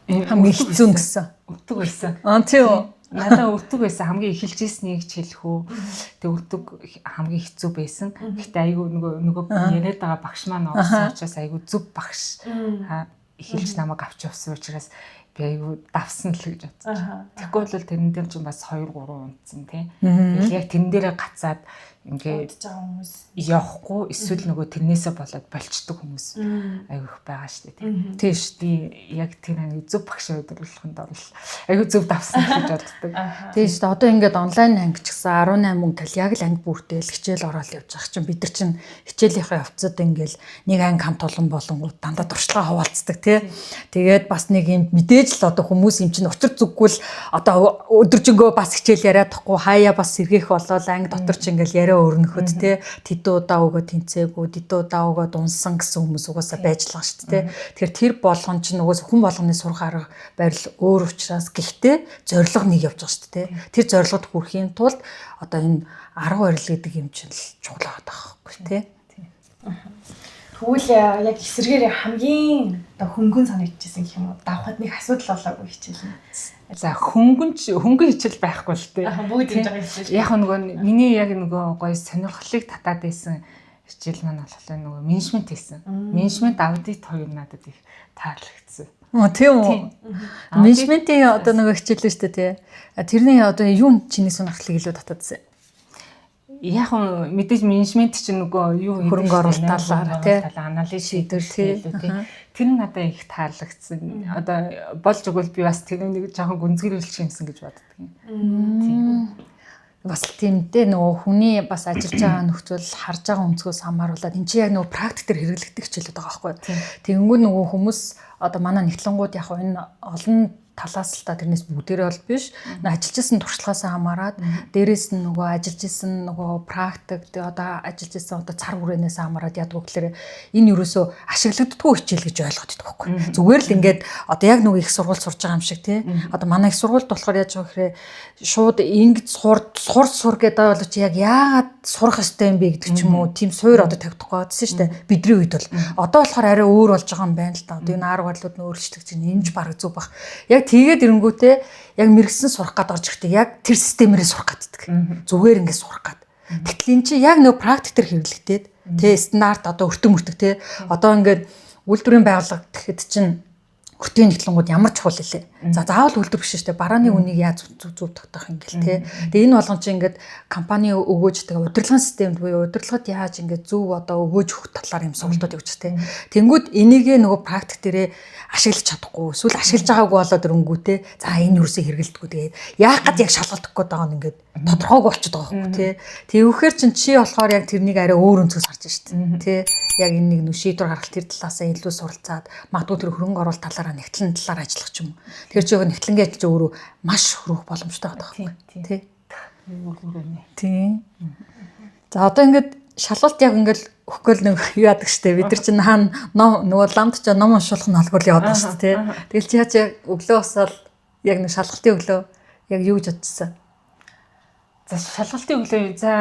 Хамгийн хэцүү гэсэн. Өтөг байсан. Тийм. Надаа өтөг байсан. Хамгийн эхэлж ирснийг ч хэлэх үү. Тэг өтөг хамгийн хэцүү байсан. Гэхдээ айгүй нөгөө яриад байгаа багш маань орсон учраас айгүй зөв багш эхэлж намайг авч явсан учраас би айгүй давсан л гэж бодсон. Тэгэхгүй бол тэрэн дээр ч бас 2 3 унтсан тий. Яг тэрэн дээрээ гацаад ингээд явахгүй эсвэл нөгөө тэрнээсээ болоод болчдөг хүмүүс айгүй их байгаа шүү дээ. Тийм шүү дээ. Яг тэр зөв багш удирдлаганд орвол айгүй зөв давсан гэж боддог. Тийм шүү дээ. Одоо ингээд онлайн анги ч гэсэн 18 мөнгө тал яг л анги бүртэл хичээл ороод явж байгаа чинь бид нар чинь хичээлийнхээ явцад ингээл нэг анги хамт олон болонгууд дандаа туршлагаа хуваалцдаг тий. Тэгээд бас нэг юм мэдээж мэдээж л одоо хүмүүс юм чинь учир зүггүй л одоо өдөржингөө бас хичээл яриад тахгүй хаяа бас сэргийх болол анги дотор ч ингээл яриа өрнөхөд те тэдүү удаа өгөө тэнцээгүй тэдүү удаа өгөө дунсан гэсэн хүмүүс угаасаа байж л байгаа шүү дээ. Тэгэхээр тэр болгон чинь угаас хүн болгоны сурах арга барил өөр учраас гэхдээ зорилго нэг явж байгаа шүү дээ. Тэр зорилгод хүрэхийн тулд одоо энэ арга барил гэдэг юм чинь л чухал байгаа байхгүй те. Тэгвэл яг эсрэгээр хамгийн одоо хөнгөн санагдчихсэн гэх юм уу? Давхад нэг асуудал болоогүй хичээл нь. За хөнгөн хичээл байхгүй л тээ. Бүгд юм байгаа хичээл. Яг нөгөө миний яг нөгөө гоё сонирхлыг татаад байсан хичээл маань болохоор нөгөө менежмент хийсэн. Менежмент аудит хоёр надад их таалагдсан. Тийм үү. Менежментийн одоо нөгөө хичээл шүү дээ тий. Тэрний одоо юу чиний сонирхлыг илүү татаадсан? Яг мэдээж менежмент чинь нөгөө юу хөрөнгө оруулалт талаар тий анализ шийдвэр тий тэр нь надад их таалагдсан. Одоо болж өгвөл би бас тэр нэг жоохон гүнзгийрүүлчих юмсан гэж боддог юм. Бас тиймдээ нөгөө хүний бас ажиллаж байгаа нөхцөл харж байгаа өнцгөөс хамааруулаад эн чинь яг нөгөө практик дээр хэрэглэгдэх хичээлүүд байгаа байхгүй. Тэгэнгүүт нөгөө хүмүүс одоо манай нэгтлэнгууд яг энэ олон талаас л та тэрнээс бүгдээрээ бол биш. Ажиллаж исэн туршлагаас хамаарат дээрээс нь нөгөө ажиллаж исэн нөгөө практик одоо ажиллаж исэн одоо цар хүрээнээс хамаарат яадаг гэхээр энэ юусоо ашиглагддаггүй хичээл гэж ойлгоод байдаг байхгүй. Зүгээр л ингээд одоо яг нөгөө их сургууль сурж байгаа юм шиг тий. Одоо манай их сургуульд болохоор яаж байгаа гэхээр шууд ингэж сур гэдэг бол чи яг яагаад сурах ёстой юм бэ гэдэг ч юм уу тийм суур одоо тавьдахгүй байсан шүү дээ. Бидний үед бол одоо болохоор арай өөр болж байгаа юм байна л да. Одоо энэ арга барилууд нь өөрчлөгдөж чинь энэ ч бараг зүг бах. Яг тэгээд ирэнгүүтээ яг мэрэгсэн сурах гад орж ихдээ яг тэр системээрээ сурах гаддаг. Зүгээр ингээд сурах гад. Тэгтэл эн чинь яг нөө практик төр хэрэглэгдээд тэ стандарт одоо өртөм мөртөг тэ одоо ингээд үйлдвэрийн байгууллага гэхэд чинь хөтийн нэгтлэнгууд ямар чухал лээ. За заавал үйлдвэр биш шүү дээ. Барааны үнийг яаж зөв тогтоох юм гээл те. Тэгээ энэ болгон чинь ингээд компани өгөөж тэгээ удирдлагын системд буюу удирдлагад яаж ингээд зөв одоо өгөөж өгөх талаар юм сургалтууд явууч те. Тэнгүүд энийгээ нөгөө практик дээрээ ашиглаж чадахгүй эсвэл ашиглаж байгаагүй болоод ирэнгүүтээ за энэ юусыг хэрэгэлдэггүй тэгээд яах гээд яг шалгалт өгөх гээд байгаа нь ингээд тодорхойгүй болчиход байгаа юм те. Тэгвэхээр чин чи болохоор яг тэрнийг арай өөр өнцгөөс харж штэ те. Яг энэ нэг шийдвэр гаргалт тэр талаасаа илүү суралцаад магадгүй тэр хөрөнгө оруулалт талаараа нэгтлэн талаар ажиллах ч юм уу. Тэр чи яг нэгтлэнгээ ажиллаж өөрөө маш хөрөх боломжтой байгаа байхгүй тий. За одоо ингээд шалгалт яг ингээд өгөхгүй нэг юу яадаг штэ бид нар чинь хаана ном нөгөө ламд ч ном уншуулах нь алгуул яваад байна штэ тий. Тэгэл чи яаж яг өглөө босоод яг нэг шалгалтын өглөө яг юу гэж бодчихсан? За шалгалтын өглөө за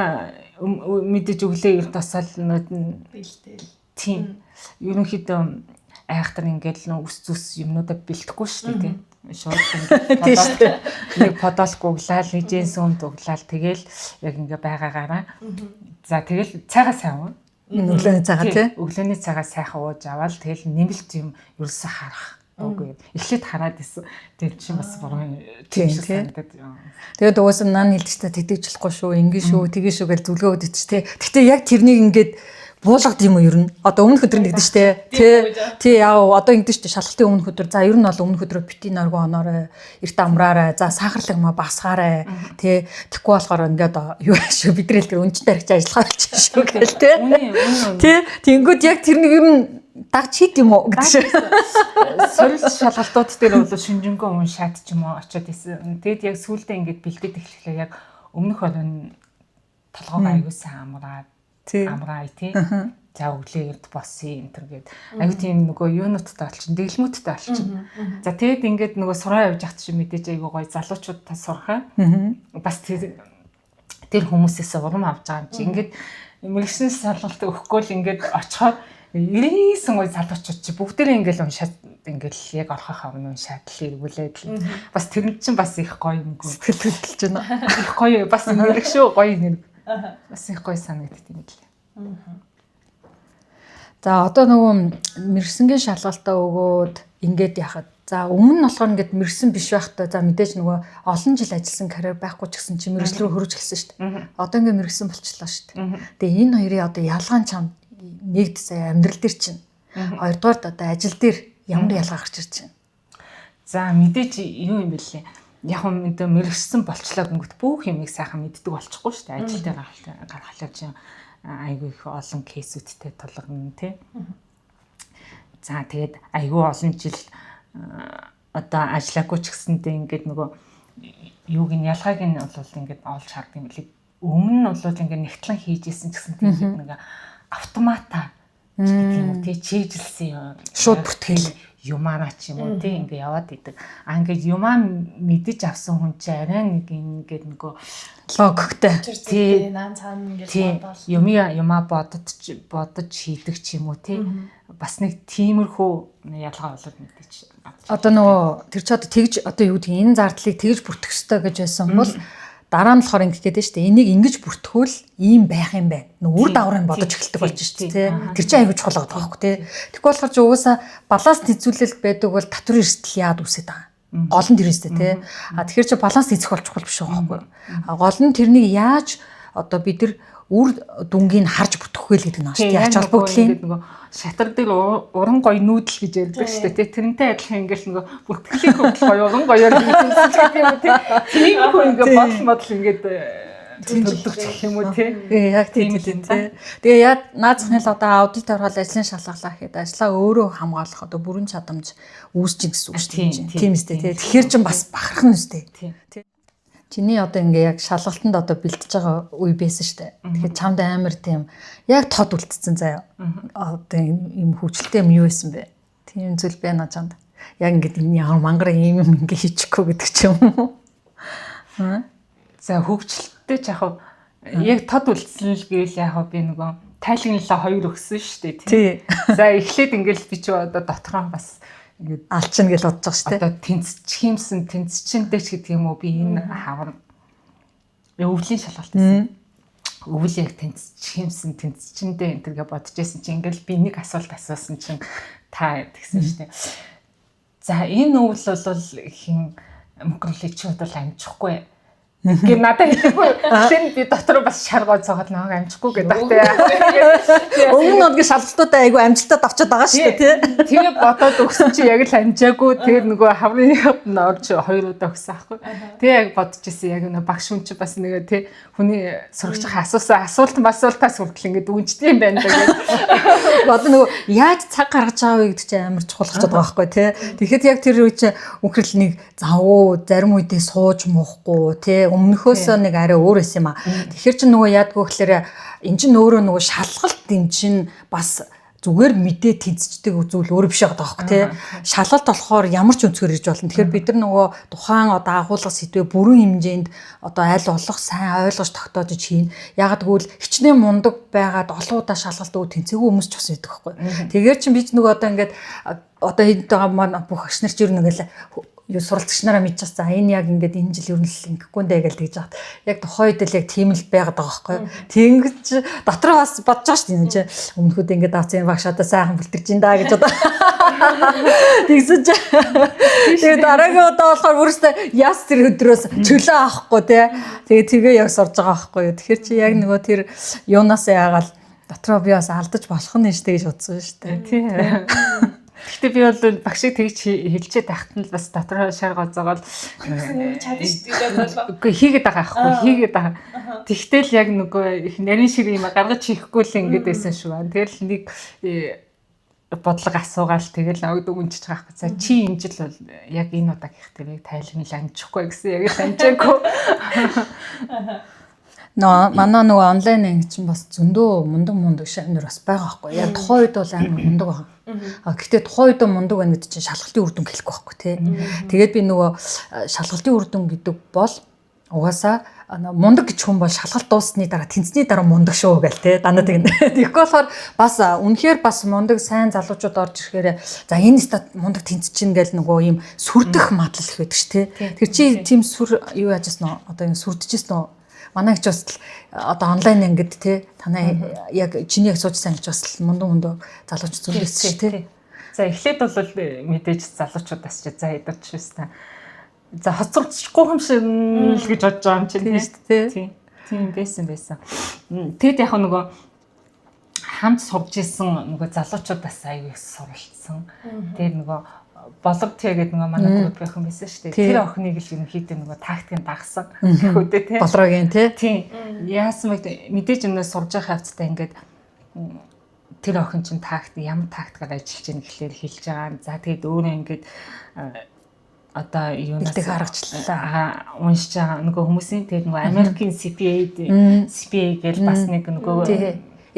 мэдээж өглөө эрт босоод нөт нь бэлдээл. Тийм. Ерөнхийдөө айхтар ингээд л үс зүс юмнуудаа бэлтгэхгүй шүү дээ тийм. Шууд ингээд нэг подолк углаал, хижээн сүмд углаал тэгэл яг ингээ байгаагаараа. За тэгэл цайгаа сайн уу? Өглөөний цагаа тий. Өглөөний цагаа сайхан ууж аваад тэгэл нэмэлт юм ерөөсө харах. Үгүй. Эхлээд хараад исэн. Тэр чинь бас буруу тийм шиг санагдаад. Тэгээд угаасаа нан хэлдэг та тэтгэж болохгүй шүү, ингэ шүү, тэгээ шүү гэж зүлгөө өгдөг ч тий. Гэхдээ яг тэрнийг ингээд буулгад юм уу ер нь? Одоо өмнөх өдөр нэгдэж штэ. Тий яа одоо ингэдэж штэ шалгалтын өмнөх өдөр. За ер нь бол өмнөх өдрөө бити норго оноорой, эрт амраарай. За сахарлаг ма басгаарай. Тий тэгэхгүй болохоор ингээд юу шүү бидрэл тэр өнчтэй харьж ажиллахаар болчих шүү гэл тий. Тий тэнгүүд яг тэрнийг ер нь дагч хийд юм уу гэдэг шиг. Сорилт шалгалтууд дээр бол шинжэнгөө уншаад ч юм уу очиод исэн. Тэгэд яг сүулдэ ингээд бэлдээд эхлэхлээр яг өмнөх олон толгойгоо аягүй сайн амраа тий. За өглөө эрт босын энэ төр гээд аягүй тийм нөгөө юунуудтай болчихно, дэглэмүүдтэй болчихно. За тэгэд ингээд нөгөө сураа явж хат чи мэдээж аягүй гоё залуучуудтай сурахаа. Бас тэр хүмүүсээс урам авч байгаа юм чи ингээд мэрэгсэн шалгалт өгөхгүй л ингээд очихоор 99 гоё залуучууд чи бүгдээрээ ингээл уншаад ингээл яг орхохоо уншаад л эргүүлээд л бас тэр чинь бас их гоё юм гоо сэтгэл хөдлөж байна. Их гоё бас нэрэг шүү гоё нэр. Бас их гоё санагддаг юм л. За одоо нөгөө мэрэгсэнгийн шалгалтаа өгөөд ингээд яхад за өмнө нь болохоор ингээд мэрэгсэн биш байхдаа за мэдээж нөгөө олон жил ажилласан карьер байхгүй ч гэсэн чи мэрэгжил рүү хөрөж эхэлсэн шүү дээ. Одоо ингээд мэрэгсэн болчихлоо шүү дээ. Тэгээ энэ хоёрын одоо ялгаа нь чам нэгд сая амьдрал дээр чинь хоёрдугаард одоо ажил дээр ямар ялгаа гарч ирж байна. За мэдээж юу юм бэлээ. Яг мэдээ мэрэгсэн болчлаа гингүүт бүх юмыг сайхан мэддэг болчихгүй шүү дээ. Ажил дээр гаргалаа чинь айгүй их олон кейсүүдтэй тулгарна тий. За тэгээд айгүй олон жил одоо ажиллаагүй ч гэсэндээ ингээд нөгөө юуг нь ялгааг нь бол ингээд олж хардаг юм лээ. Өмнө нь бол ингээд нэгтлэн хийжсэн ч гэсэн тийм нэг автомата гэдэг юм уу тий чийжилсэн юм. Шууд бүртгэл юмараа ч юм уу тий ингээд яваад идэг. А ингээд юмаа мэдэж авсан хүн чинь арай нэг ингээд нөгөө логиктэй тий наан цаана ингээд бодоол юмаа бодож хийдэг ч юм уу тий бас нэг тиймэрхүү ялгаа болоод мэдээж. Одоо нөгөө тэр ч одоо тэгж одоо юу гэдгийг энэ зардлыг тэгж бүртгэх ёстой гэж байсан бол дараа нь болохоор ингэх гэдэг шүү дээ. Энийг ингэж бүртгүүл ийм байх юм байна. Нүр даврын бодож эхэлдэг болж шүү дээ. Тэр чинь аягүй чухал байгаа байхгүй тий. Тэгэхгүй болохоор чи угаасаа баланс нэзүүлэлт байдаг бол татвар эрсдэл яад үсэт байгаа. Гол нь тэр үстэй тий. А тэгэхээр чи баланс эзэх бол чухал биш байгаа байхгүй. Гол нь тэрнийг яаж одоо бид нар үр дүнгийг харж бүтгэх вэ гэдэг нь шүү дээ. Яаж холбогдлын нөгөө шатар дээр уран гоё нүүдэл гэж ярьдаг шүү дээ. Тэрнтэй адилхан ингээл нөгөө бүртгэлийг гоё уран гоёор хийсэн гэдэг юм тий. Тиймэрхүү ингээд бодол ингээд төлөвлөж гэх юм уу тий. Яг тийм л тий. Тэгээ яа наазахны л одоо аудит ороод ажлын шалгалаа гэхэд ажлаа өөрөө хамгаалах одоо бүрэн чадамж үүсчин гэсэн үг шүү дээ. Тийм үстэй тий. Тэгэхээр чин бас бахарх нь үстэй. Тий. Чиний одоо ингээ яг шалгалтанд одоо бэлтэж байгаа үе байсан шүү дээ. Тэгэхээр чамд амар тийм яг тод үлдсэн заяа. Одоо юм хүчлээ юм юу байсан бэ? Тийм зүйл байна чамд. Яг ингээд энэ ямар мангар юм ингээ хийчихгүй гэдэг ч юм уу. За хөгжилттэй ч яг тод үлдсэн л гэвэл яг би нөгөө тайлагналаа 2 өгсөн шүү дээ тий. За эхлээд ингээл би чи одоо дотроо бас ингээд алчин гэж бодож байгаа шүү дээ. Одоо тэнцчиндээ ч гэдэг юм уу би энэ хавар өвлийн шалгалт гэсэн. Өвөл яг тэнцчиндээ энэ төргээ бодож байсан чинь ингээл би нэг асуулт асуусан чинь та тэгсэн шүү дээ. За энэ өвөл бол хин микролиг чи бодвол амжихгүй. Гэ надад хэлэхгүй. Тэгсэн би дотор бас шаргоо цогол нэг амжихгүй гэдэг тээ. Өмнө нь одгийн шалгалтуудаа айгүй амжилтад авчаад байгаа шүү дээ тий. Тэгээ бодоод өгсөн чи яг л амжаагүй. Тэгээд нөгөө хаврынхад нь орж 2 удаа өгсөн аахгүй. Тэгээ яг бодож ирсэн яг нөгөө багш хүн чи бас нэг тий хүний сурагчаа асуусан асуултаас хүртэл ингээд үгждэг юм байна гэдэг. Одоо нөгөө яаж цаг гаргаж байгаа вэ гэдэг чинь амар чухал болчиход байгаа байхгүй тий. Тэгэхэд яг тэр үе чинь үнэхээр нэг завуу зарим үедээ сууж муухгүй тий өмнөхөөс нэг арай өөр байсан юм а. Тэгэхээр чи нөгөө яадгүй гэхээр эн чин өөрөө нөгөө шалгалт юм чин бас зүгээр мэдээ тэнцчдэг зүйл өөрөө биш байгаа байхгүй тий. Шалгалт болохоор ямар ч өнцгөр ирж болно. Тэгэхээр бид нар нөгөө тухайн одоо агуулга сэдвээ бүрэн хэмжээнд одоо аль болох сайн ойлгож тогтоож хийн. Ягаад гэвэл хичнээн мундаг байгаад олон удаа шалгалт өгөө тэнцээгүй хүмүүс ч бас байдаг байхгүй. Тэгээд чи би нөгөө одоо ингээд одоо энд байгаа маань бүх агш нар ч ер нь ингээл юу суралцагч нараа мэдчихсэн. За энэ яг ингээд энэ жил ер нь л ингэхгүй нэ гэж тэгж хаад. Яг тухайд л яг тийм л байгаад байгаа байхгүй. Тэнгэж дотроо бас бодож байгаа шүү дээ. Өмнөхөд ингээд авсан багшаадаа сайхан бэлтгэж ин даа гэж одоо. Тэгсэн чи. Тэгээд дараагийн удаа болохоор бүрстэ яс тэр өдрөөс чөлөө авахгүй тий. Тэгээ яг сурж байгаа байхгүй. Тэгэхээр чи яг нөгөө тэр юунаас яагаал дотроо би бас алдаж болох нь штэ гэж бодсон шүү дээ. Тий. Гэхдээ би бол багшиг тэгж хэлчихэд байхад нь бас дотроо шар гоцоогоо чадна шүү дээ. Үгүй хийгээд байгаа байхгүй хийгээд байгаа. Тэгтэл яг нөгөө их нарийн шиг юм гаргаж хийхгүй л ингэж байсан шүү. Тэгэл нэг бодлого асуугаал тэгэл огд өгөнчиж байгаа байхгүй. За чи энэ жил бол яг энэ удаа гихтэй яг тайлбар амжихгүй гэсэн яг л амжаагүй. Манай нөгөө онлайн анги чинь бас зөндөө мундаг шавнар бас байгаа байхгүй. Яг тухайн үед бол амар мундаг байна. Гэхдээ тухайн үед мундаг байна гэдэг чинь шалгалтын үр дүн хэлэхгүй байхгүй тий. Тэгээд би нөгөө шалгалтын үр дүн гэдэг бол угаасаа мундаг гэж хүн бол шалгалт дууссаны дараа тэнцний дараа мундаг шүү гээл тий. Дандаа тэгнэ. Тэгэхгүй болохоор бас үнэхээр бас мундаг сайн залуучууд орж ирэхээр за энэ стат мундаг тэнц чинь гээл нөгөө ийм сүрдэх мадлал их байдаг ш тий. Тэр чи тийм сүр юу яажсэн нь одоо энэ сүрдэжсэн нь манай ч бас одоо онлайн ангид те танай яг чиний яг суучсан ангид бас мундаг залууч зүрхээс шүү те. За эхлээд бол мэдээж залуучуудаас ч за идэж шүүстэ. За хоцрогдчихгүй юм шиг л гэж бодож байгаа юм чинь тийм. Тийм байсан. Тэгэд яг нөгөө хамт сурж исэн нөгөө залуучуудаас аягүй суралцсан. Тэгээд нөгөө болог тэгээд нөгөө манай групп охин байсан шүү дээ. Тэр охиныг л ерөнхийдөө нөгөө тактикийн дагсан гэхүүдээ тий. Болрогийн тий. Тийм. Яасан бэ мэдээж юмнаас сурж байгаа хавцтай ингээд тэр охин чинь ямар тактикаар ажиллаж байгааг гэхлээр хэлж байгаа. За тэгээд өөрөө ингээд одоо юунаас бэлдэх аргачлалаа уншиж байгаа нөгөө хүмүүсийн тэгээд нөгөө Америкийн CPA гэж бас нэг нөгөө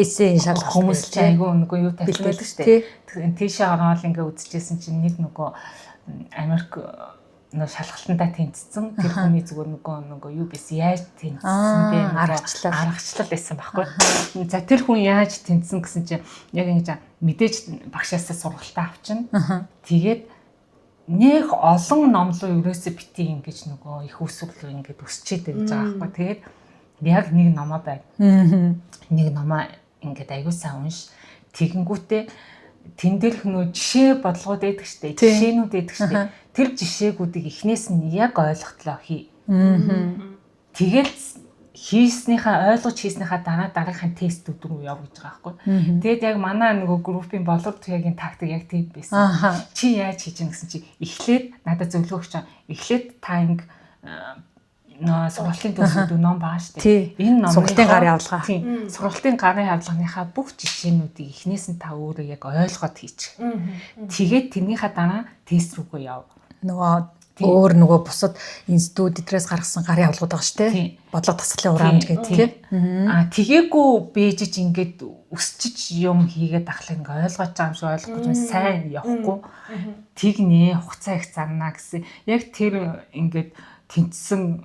эссе шалгалт хүмүүс ч айгүй нөгөө юу тавьдаг шүү дээ. Тийшээ ороод ингээ үзчихсэн чинь нэг нөгөө Америк нөгөө шалгалтандаа тэнцсэн тэр хүний зүгээр нөгөө юу бис яаж тэнцсэн бэ аргачлал байсан байхгүй. За тэр хүн яаж тэнцсэн гэсэн чинь яг ингэж мэдээж багшаасаа сургалтаа авчна. Тэгээд нэг олон номлоо ерөөсө бити ингэж нөгөө их усвал ингэж өсчээд байж байгаа байхгүй. Тэгээд яг нэг номоо байна. Нэг номоо ингээд аягүй сайн унш. Тэгэнгүүтээ тэн дээрх нөө жишээ бодлогод байдаг штэ. Жишээнүүд байдаг штэ. Тэр жишээгүүдийг эхнээс нь яг ойлгохтлоо хий. Тэгэл ойлгож хийснийхаа дараагийн тестүүд рүү яв гэж байгаа байхгүй. Тэгээд яг манай нөгөө группийн боловч туяагийн тактик яг тийм байсан. Чи яаж хийж гин гэсэн чи эхлээд надад зөвлөгөө өгч байгаа. Эхлээд та инг сургалтын төсөлд ном байгаа шүү дээ. Энэ номын сургалтын гарын авалгаа. Тийм. Сургалтын гарын авалганыхаа бүх жишээнүүдийг эхнээс нь та өөрөө яг ойлгоод хийчих. Тэгээд тэрнийхээ дараа тест рүүгээ яв. Өөр нөгөө бусад институт эдрээс гаргасан гарын авалгууд байгаа шүү дээ. Бодлого тасгалын урамж гэдэг тийм. Тэгээгүй бэжж ингээд өсчиж юм хийгээд ахлаа ингээ ойлгож байгаа юм шиг ойлгох юм сайн явахгүй. Тэгнэ хугацаа их зарна гэсэн. Яг тэр ингээд тэнцсэн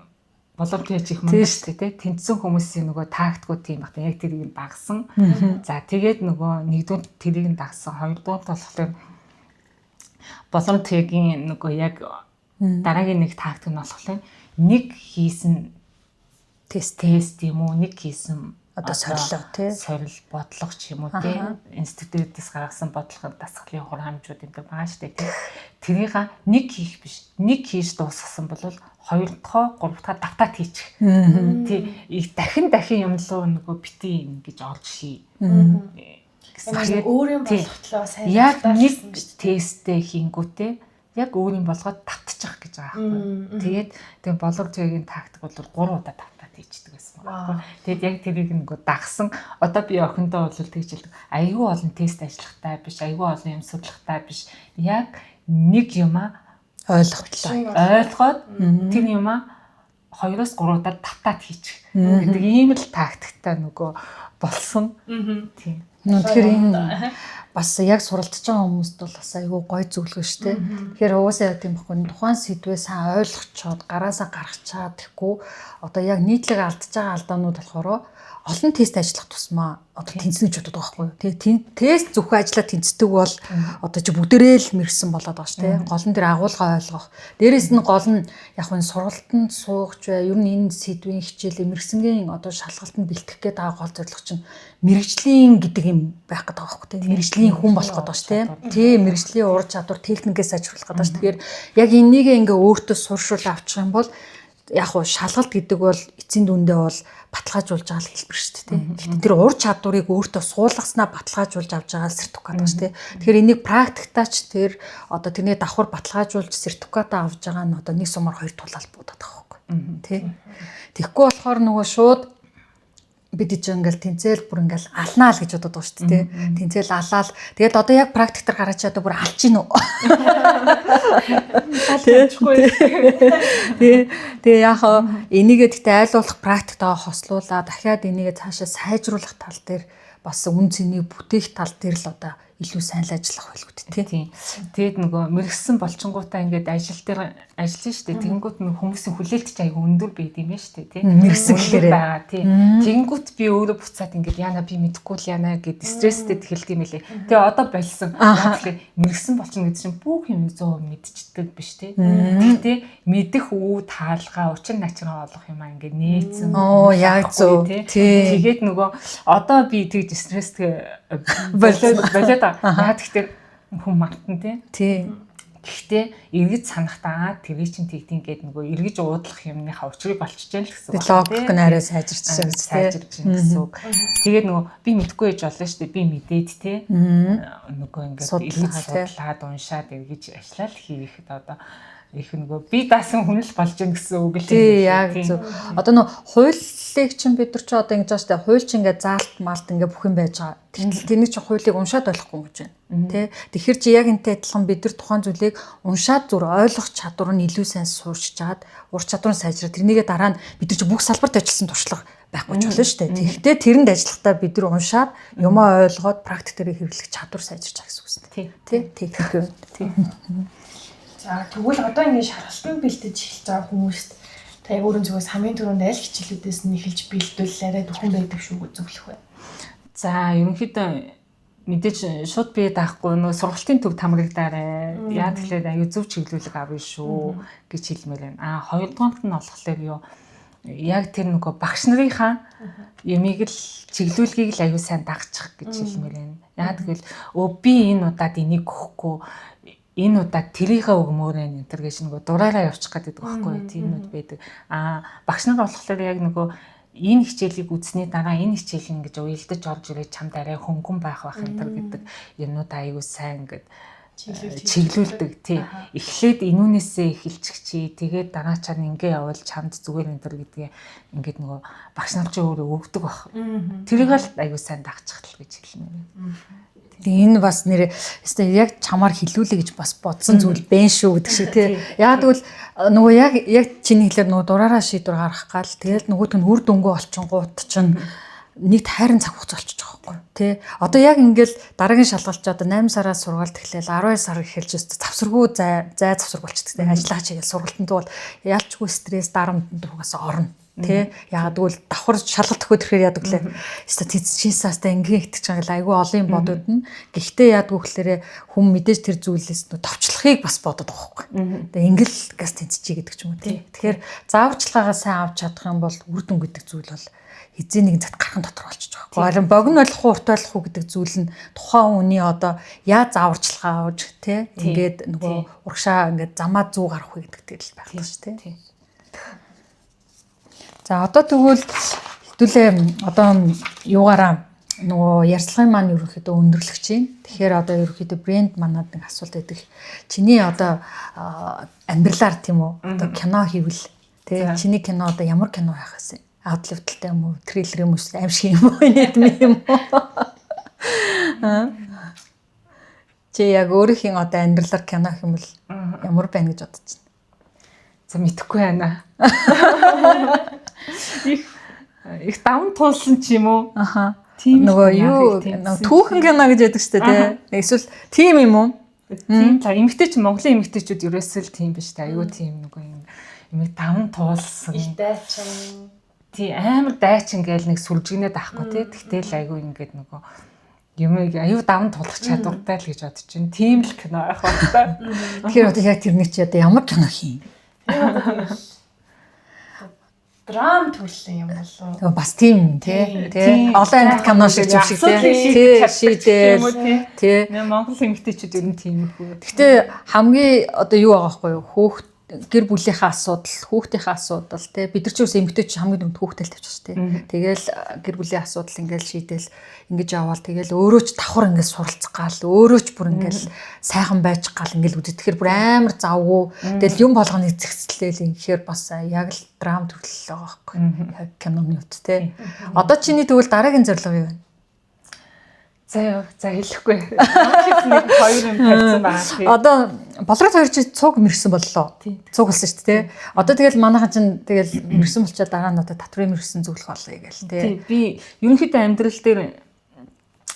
боломжтой их мөн шүү дээ. Тэнцсэн хүмүүсийн нөгөө тактикууд тийм багтаа яг тэрийг дагсан. За тэгээд нөгөө нэгдүгээр тэрийг дагсан. Хоёрдугаар болохоор боломжтойгийн нөгөө яг дараагийн нэг тактик нь болохоор нэг хийсэн тест юм уу, нэг хийсэн одоо сорилоо тий. Сорил бодлого ч юм уу тий. Институтээс гаргасан бодлого дасгалын хурамжууд энэ байгаа шүү дээ тий. Тэрийг нэг хийх биш. Нэг хийж дуусгасан бол 2 дахь 3 дахь давтаад хийчих. Тий. Дахин юм руу нөгөө бити ингэж олж ший. Тэгэхээр өөрийн болготлоо сайн яг нэг тесттэй хийнгүүтээ яг өөрийн болгоод татчих гэж байгаа байхгүй. Тэгээд тэг боловч цагийн тактик бол 3 удаа давтаад хийчихдэг байсан байхгүй. Тэгээд яг тэрийг нөгөө дагсан. Одоо би охиндоо бол тэгж хэлдэг. Айгүй олон тест ажиллахтай биш, айгүй олон юм судлахтай биш. Яг нэг юма ойлгоод тэр юма 2-3 удаа давтаад хийчих гэдэг ийм л тактиктай нөгөө болсон. Тийм. Тэгэхээр энэ бас яг суралцж байгаа хүмүүст бол бас айгүй гой зөвлөгөө шүү дээ. Тэгэхээр угаасаа яг тийм байхгүй. Тухайн сэдвээ сайн ойлгочоод гараасаа гаргачаад тэгэхгүй одоо яг нийтлэг алдж байгаа алдаанууд болохоор олон тест ажиллах тусмаа одоо тэнцэнэ гэж боддог байхгүй юу. Тэгээ тест зөвхөн ажиллаад тэнцдэг бол одоо чи бүгдээрээ л мэрсэн болоод байгаа шүү дээ. Гол нь тэр агуулгаа ойлгох. Дээрээс нь гол нь яг нь сургалтанд суугч бай. Ер нь энэ сэдвийн хичээлээ мэрсэнгийн одоо шалгалтанд бэлтгэх гээд байгаа гол зорилго чинь мэрэгжлийн гэдэг юм байх гэдэг байгаа байхгүй тийм. Мэрэгжлийн хүн болох гэдэг шүү дээ. Тийм мэрэгжлийн ур чадвар техникээс ажиглах гэдэг шүү. Тэгэхээр яг энийг ингээ өөртөө суршуул авчих юм бол яг уу шалгалт гэдэг бол эцсийн дүндээ бол баталгаажуулж байгаа л хэлбэр шүү дээ. Гэхдээ тэр ур чадварыг өөртөө суулгаснаа баталгаажуулж авч байгаа сертификат байна шүү дээ. Тэгэхээр энийг практиктаач тэр одоо тэрний давхар баталгаажуулж сертификат авч байгаа нь одоо нэг сумаар 2 тулаал буудаад байгаа байхгүй. Тэ. Тэгэхгүй болохоор нөгөө шууд бид ч ингээл тэнцэл бүр ингээл алнаа л гэж бодод байгаа шүү дээ. Тэнцэл алаал. Тэгээд одоо яг практиктэр гараад чадаа бүр алж гин үү. Тэгээ яг энийгээ тэгтээ айлуулах практиктаа хослуулаа дахиад энийгээ цаашаа сайжруулах тал дээр бас үн цэнийг бүтээх тал дээр л одоо илүү сайн л ажиллах байлгүй тий. Тэгээд нөгөө мэрэгсэн болчингуудаа ингээд ажил дээр ажиллаж штэ. Тэгэнгүүт нөгөө хүмүүсийн хүлээлт ч аяга өндөр байд юм байна штэ тий. Мэрэгсэн гэхээр байгаа тий. Тэгэнгүүт би өөрөө буцаад ингээд яана би мэдэхгүй л яана гэд стресстэй хэлдэг юм лээ. Тэгээ одоо болсон. Тэгэхээр мэрэгсэн болчин гэдэг чинь бүх юм 100% мэдчихдэг биш тий. Тэгтээ мэдэх үү таалгаа учир начираа олох юм аа ингээд нээсэн. Оо яг зөв тий. Тэгээд нөгөө одоо би тэгж стресстэй болоод яа гэхдээ хүн мартан тий. Гэхдээ эргэж санахтаа тэр чинь тэгтийн гээд нөгөө эргэж уудлах юмныхаа учрыг олчж яах гэсэн үг. Логик нь арай сайжирчихсан гэсэн үг. Тэгээд нөгөө би мэдгүй яж болно шүү дээ. Би мэдээд тий. Нөгөө ингээд судлаад уншаад эргэж ажиллаад хийхэд одоо их нөгөө би даасан хүн л болж гин гэсэн үг л тий. Яг зөв. Одоо нөгөө хууль хуулийг чинь бид нар ч одоо ингэж байгаа штэ хууль чинь ингээ заалт малт ингээ бүх юм байж байгаа. Тэгтэл тэнийг чинь хуулийг уншаад ойлгохгүй гэж байна. Тэ. Тэгэхээр чи яг энтэй адилхан бид нар тухайн зүйлийг уншаад зүр ойлгох чадвар нь илүү сайн сууршиж чаад ур чадвар нь сайжраад тэрнийгээ дараа нь бид нар чи бүх салбарт ажилласан туршлага байхгүй ч болно штэ. Тэгэхдээ тэрэнд ажиллахдаа бид нар уншаад юмаа ойлгоод практик дээр хэрэглэх чадвар сайжирч байгаа гэсэн үг шүү дээ. Тэ. Тэгэх юм. Тэ. За тэгвэл одоо ингэ шалгалтанд бэлдэж эхэлж байгаа хүмүүст та яг өөрийн зүгээс хамгийн түрүүнд аль хичээлүүдээс нь эхэлж бэлдвэл арай дөхөн байдаг шүү гэж зөвлөх бай. За ерөнхийдөө мэдээж шууд бие даахгүй нөө сургалтын төв тамрагдаарай. Яа тэгэхээр аюу зөв чиглүүлэг авъя шүү гэж хэлмээр байна. Хоёрдугаарт нь болохоор юу яг тэр нөгөө багш нарынхаа ямиг л чиглүүлгийг л аюу сайн дагчих гэж хэлмээр байна. Яа тэгвэл би энэ удаад энийг өгөхгүй энэ удаад тэрийгээ өгмөөрэй энэ төр гэж нөгөө дураараа явчих гэдэг байхгүй тиймүүд байдаг. Багш нар болохоор яг нөгөө энэ хичээлийг үзсний дараа энэ хичээл ингэж уялдаж орж ирээд чамд арай хөнгөн байх энэ төр гэдэг юмнууд аюу сайн ингээд чиглүүлдэг тий. Эхлээд энүүнээсээ эхэлчих чи тэгээд дараачаар ингээ явал чамд зүгээр энэ төр гэдгээ ингээд нөгөө багш нар ч өөрөө өгдөг баг. Тэрийг л аюу сайн дагчих л гэж хэлнэ. Энэ бас нэр өстой яг чамаар хилүүлээ гэж бас бодсон зүйл бэн шүү гэдэг шиг тий. Яг тэгвэл нөгөө яг чиний хэлээр нөгөө дураараа шийдвэр гаргах гал тэгэл нөгөөт нь үр дүнгүй олчингууд чинь нэг хайрын цаг хугацаа болчихж байгаа байхгүй тий. Одоо яг ингээл дараагийн шалгалт одоо 8 сараас сургалт эхлээл 12 сар эхэлж өстой завсаргүй зай завсаргуулчихдаг тий. Ажиллаач хийгээл сургалтанд бол ялчгүй стресс дарамт дургаас орно. Тэ ягаад гэвэл давхар шалгалт өгөхөд ирэхээр яадаг лээ. Статистикчээсээ ингээ итгэж байгаа айгүй олон юм бодод нь. Гэхдээ яадаг гэхлээрээ хүм мэдээж тэр зүйлээс товчлохыг бас бодод байгаа байхгүй. Тэгээ ингээл газ тэнцчий гэдэг ч юм уу тий. Тэгэхээр зааварчилгаагаа сайн авч чадах юм бол үр дүн гэдэг зүйл бол эзэн нэгэн цагт гархан дотор болчихж байгаа байхгүй. Харин богино ойлгох уу, урт ойлгох уу гэдэг зүйл нь тухайн хүний одоо яа зааварчилгаа авч тий ингээд нөгөө урагшаа ингээд замаа зүү гарах уу гэдэг дээр л байх л шүү тий. За одоо тэгвэл хэдүүлээ одоо юугаараа нөгөө ярьцлагын маань ерөөхдөө өндөрлөгч юм. Тэгэхээр одоо ерөөхдөө брэнд манад нэг асуулт байдаг. Чиний одоо амьдралаар тийм үү? Одоо кино хийвэл тий чиний кино одоо ямар кино байх вэ? Аутлевдэлтэй юм уу? Триллер юм уу? Аимшиг юм уу? Нэдм юм уу? Чи яг өөрийнхөө одоо амьдралаар кино хиймэл ямар байна гэж бодож байна? За мэдэхгүй байна. Их даван туулсан ч юм уу? Тийм нөгөө юу түүхэн кино гэж яддаг шүү дээ тий. Эсвэл тийм юм уу? Тийм та эмэгтэйч Монголын эмэгтэйчүүд ерөөсөө л тийм биш та. Аюу тийм нөгөө юм эмэг даван туулсан. Их дайчин. Тий амар дайчин гээл нэг сүлжигнээд авахгүй тий. Тэгтэл аюу ингээд нөгөө юмыг аюу даван туулах чадвартай л гэж бодож байна. Тийм л кино байх байна. Тэгэхээр одоо яг тэрний чи одоо ямар кино хийн? Драм төрлийн юм болов. Бас тийм тий. Олон ангит кино шиг юм шиг тий. Шийдэл тий. Монгол эмэгтэйчүүд ер нь тийм их үү. Гэхдээ хамгийн одоо юу байгаа байхгүй юу? Хүүхд гэр бүлийнхаа асуудал, хүүхдийнхээ асуудал тий. Бид нар ч бас эмэгтэйч хамгийн дүнд хүүхдтэй л тавьчих тий. Тэгэл гэр бүлийн асуудал ингээл шийдэл ингэж яваал тэгэл өөрөө ч давхар ингээд суралцах гал өөрөө ч бүр ингээд сайхан байж гал ингээд үзэх. Тэгэхээр бүр амар завгүй. Тэгэл юм болгоны зэгцлээл инхээр бас яг л драм төрлөл байгаа байхгүй. Яг киноны үт тий. Одоо чиний тэгвэл дараагийн зорилго юу вэ? За хэлэхгүй. Нэг хоёр юм тавьсан байгаа. Одоо болрот хоёр чи цуг мэрсэн боллоо. Цуг болсон шүү дээ. Одоо тэгэл манайхан чинь тэгэл мэрсэн болчоод дараа нь одоо татврын мэрсэн зөвлөх болъё гээл тий. Би ерөнхийдөө амьдрал дээр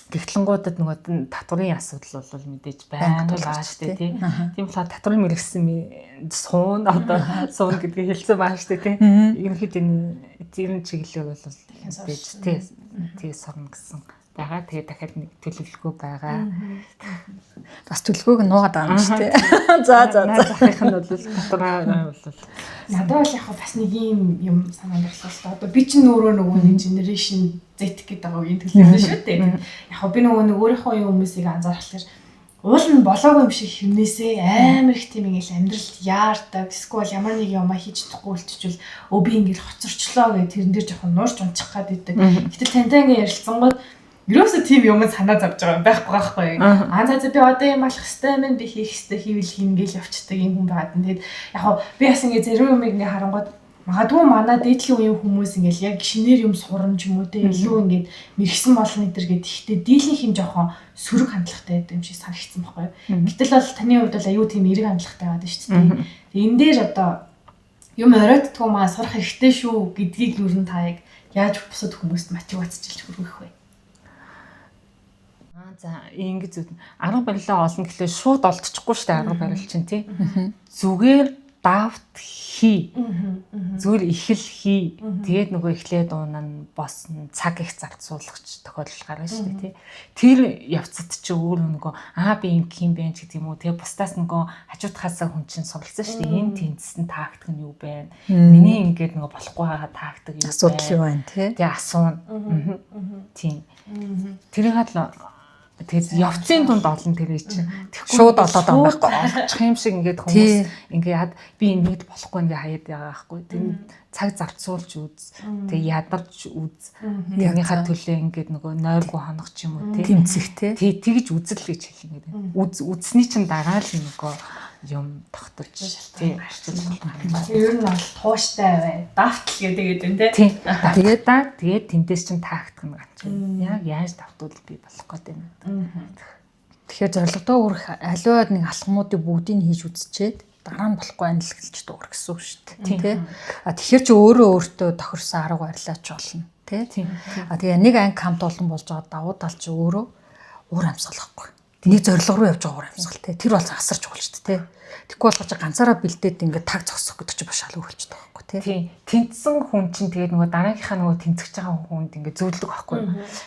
гихтлэнгуудад нөгөө татврын асуудал бол мэдээж байна байгаа шүү дээ тий. Тийм болохоор татврын мэрсэн суун одоо суун гэдгийг хэлсэн байгаа шүү дээ тий. Ерөнхийдөө тэр чиглэлээр бол мэдээж тий сорно гэсэн. Бага тэгээ дахиад нэг төлөвлөгөө байгаа. Бас төлөвлөгөөг нуугаад байгаа юм шүү дээ. За. Захих нь бол татвараа бол надад бол яг бас нэг юм санаанд орлоо л да. Одоо би ч өөрөө нөгөө нэг generation Z гэдэг байгаагийн төлөвлөсөн шүү дээ. Яг би нөгөө өөрийнхөө юм хүмүүсийг анзаархлаар уул нь болоогүй юм шиг хэмнээсээ амар их тийм ингээл амьдралд яардаг. Эсвэл ямар нэг юм хийж чадахгүй үлччихвэл би ингээл хоцорчлоо гэх тэрэн дээр жоохон нуурч унчих гад идэг. Гэтэл тантай ингээ ярилцсангууд ерөөсөө тийм юм санаа зовж байгаа байхгүй байхгүй. За би одоо юм алах хэвээр мэн би хийх хэвээр хийвэл хийнгээл явцдаг юм хүн байгаад. Тэгээд яг би бас ингээ зарим юм ингээ харангууд магадгүй манай дээдлийн үеийн хүмүүс ингээл яг шинээр юм сурна ч юм уу те илүү ингээд мэрэгсэн болно гэдэр гээд ихтэй дийлэнх юм жоохон сөрөг хандлагатай байдаг юм шиг санагдсан байхгүй юу. Гэтэл бол таны хувьд бол аюу тийм эрэг хандлагатай байдаг шүү дээ. Тэгээ энэ дээр одоо юм оройтдгүй маа сурах хэрэгтэй шүү гэдгийг юу н та яг яаж бусад хүмүүст мотивацжилж хүргэх вэ? За ингэж зүт арга барилаа олно гэхлээр шууд олдчихгүй шүү дээ арга барил чинь тий. Зүгээр давт хий. Зүгээр ихэл хий. Тэгээд нөгөө эхлээд уунаа босно цаг их зарцуулгач тохиолдол гарна шүү дээ тий. Тэр явцад чи өөр нөгөө би ингэх юм бэ гэдэг юм уу. Тэгээд бусдаас нөгөө хажуудахаасаа хүн чинь суралцсан шүү дээ. Энэ тэнцсэн тактик нь юу байна? Миний ингээд нөгөө болохгүй байгаа тактик юу байна? Асуудал юу байна тий? Тэгээд асууна. Тийм. Тэрийг л тэгээд явцын дунд олон тэрий чинь шууд олоод байгаа байхгүй олчих юм шиг ингээд хүмүүс ингээд би энийг болохгүй ингээд хаяад байгаа байхгүй тэр цаг зарцуулж үз тэгээд ядарч үз тэрнийхээ төлөө ингээд нөгөө нойргүй хонох ч юм уу тэмцэх тий тэгж үзэл гэж хэлнэ гэдэг үзсний чинь дараа л нөгөө юм тогтолж тий ер нь бол тууштай бай давтал гэдэг энэ тий тэгээд тэндээс чинь тактик нь гарч яг яаж давтвал би болох гээд байна. Тэгэхээр зорилгодоо хүрэх аливаа нэг алхмуудыг бүгдийг хийж үзчихэд дараа нь болохгүй анилгалж дуурах гэсэн үг шүү дээ тий. Тэгэхээр чи өөртөө тохирсон арга барилаач болно тий. Тэгээ нэг анги хамт олон болж байгаа давуу тал чи өөрөө уур амьсгалахгүй. Нэг зорилго руу явж байгаа уур амьсгал тий. Тэр бол асарч байгаа шүү дээ тий. Тэгэхгүй болгож ганцаараа бэлдээд ингээд таг зогсох гэдэг чинь бас шал өөрчлөлт байгаа байхгүй тий. Тэнцсэн хүн чинь тэгээд нөгөө дараагийнхаа нөгөө тэнцэж байгаа хүнд ингээд зөвлөдөг байхгүй.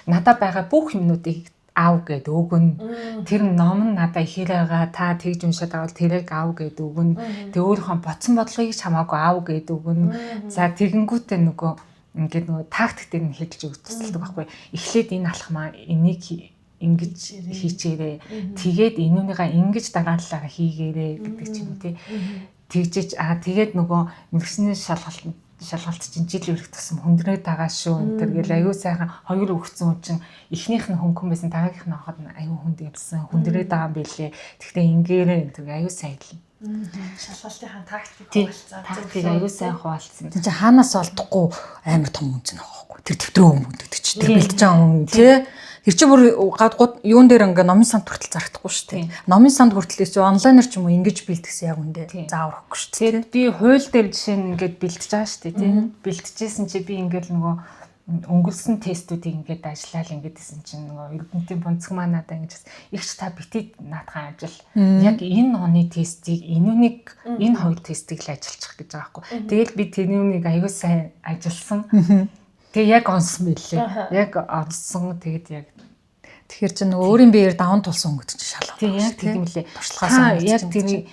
Надад байгаа бүх юмнуудыг аав гэд өгнө. Тэр ном нь надад ихээр байгаа. Та тэгж уншаад авал тэрийг аав гэд өгнө. Тэг өөрийнхөө бодсон бодлогыг хамаагүй аав гэд өгнө. За тэгэнгүүтээ нөгөө ингээд нөгөө тактик дээр нь хэлж өгөх тусалдаг байхгүй. Эхлээд энэ алхмаа энийг ингэж хийчээрээ тэгээд энүүнийгаа ингэж дараалалаа хийгээрээ гэдэг ч юм уу тий. Тэгжиж тэгээд нөгөө мэрэгсний шалгалт чинь жил өрөх тусам хүндрээд байгаа шүү энэ гэл аюу сайхан хоёр өгцөн хүн чинь эхнийх нь хөнгөн байсан дараагийнх нь хахад аюу хүнд явсан хүндрээд байгаа юм билээ. Тэгтээ ингээрээ энэ аюу сайн л шалгалтынхаа тактик аюу сайн хуваалцсан. Тэг чи хаанаас олдохгүй амар том үнц нэ байхгүй. Тэр төвтрөө хүмүүдэг чи тэр бэлдэж байгаа хүн тий. Тэр чи бүр юун дээр ингээ номын санд хүртэл зарагдахгүй шүү дээ. Номын санд хүртлээс чи онлайнаар ч юм уу ингэж бэлтгэсэн яг үндэ заавар өгөхгүй шүү дээ. Би хууль дээр жишээ нь ингээд бэлтэж байгаа шүү дээ тий. Бэлтжсэн чи би ингээл нөгөө өнгөрсөн тестүүдийг ингээд ажиллаал ингэдсэн чинь нөгөө эрдэнэтийн бунцэг маа надаа ингэж ихч та битээ наадхан ажил яг энэ оны тестийг энэ хоёр тестийг л ажиллачих гэж байгаа байхгүй. Тэгэл би тэрнийг аягүй сайн ажилласан. Тэгээ яг онсон билээ. Яг онсон тэгээд яг тэгэхээр чи нөгөө өөрийн биеэр даван тулсан хүн гэж шалгах. Тийм яг тийм лээ. Туршлагаас яг тэрийг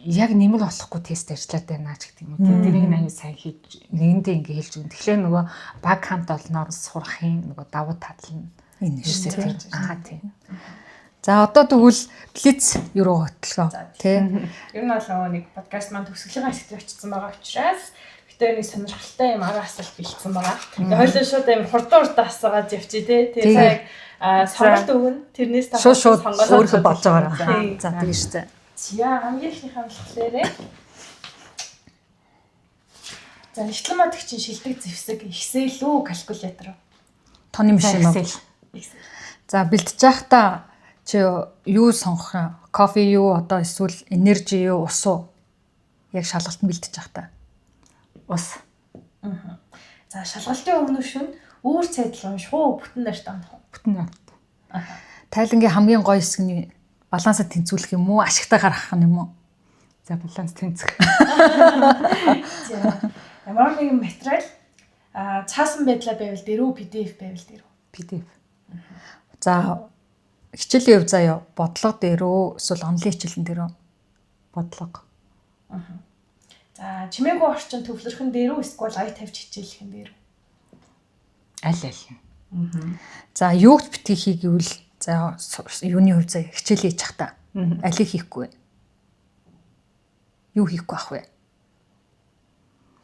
яг нэмэр болохгүй тест ажиллаад байна ч гэдэг юм уу. Тэрийг аюу сайн хийж нэгэндээ ингэ хэлж өгнө. Тэгэхээр нөгөө баг хамт олноор сурахын нөгөө давуу тал нь энэ шүү дээ. Тийм. За одоо тэгвэл блиц юу хөтлгөө тий. Ер нь бол нэг подкаст маань төгсгөлийн хэсэгт очсон байгаа учраас тэр нэг сонирхолтой юм арга асуулт бэлдсэн байгаа. Тэгээ хоёулаа шууд амар хурдан асуугаад явчих тий. Тэгээ сонголт өгнө. Тэрнээс та шууд өөрөө болж байгаараа. За тэгэж штэ. За хамгийн ихнийхээ болохоор за нэгтлэн математикчин шилдэг зэвсэг Excel үү калькулятор уу? Тооны машин уу? За бэлтэж байхдаа чи юу сонгох вэ? Кофе юу одоо эсвэл энержи юу ус уу? Яг шалгалт нь бэлтэж байхдаа. Ус. За шалгалтын өмнө шүн үүр цайдлын шуу бүтэн нарт анх. Бүтэн нарт. Тайлангийн хамгийн гоё хэсэг нь балансаа тэнцвүүлэх юм уу? Ашигтай гаргах юм уу? За баланс тэнцэх. Ямар нэгэн материал цаасан байдлаар байвал дээр үү PDF байвал дээр үү? PDF. За хичээлийн өв заяа бодлого дээр үү эсвэл онлайн хичээлэн дээр үү? Бодлого. За чимээгүй орчин төвлөрхөн дээр үү эсвэл ая тавьж хичээлхэн дээр үү? Аль. За юуг битгий хий гэвэл за юуны хувь заяа хичээлээ хийж захта алийг хийхгүй. Юу хийхгүй ах вэ?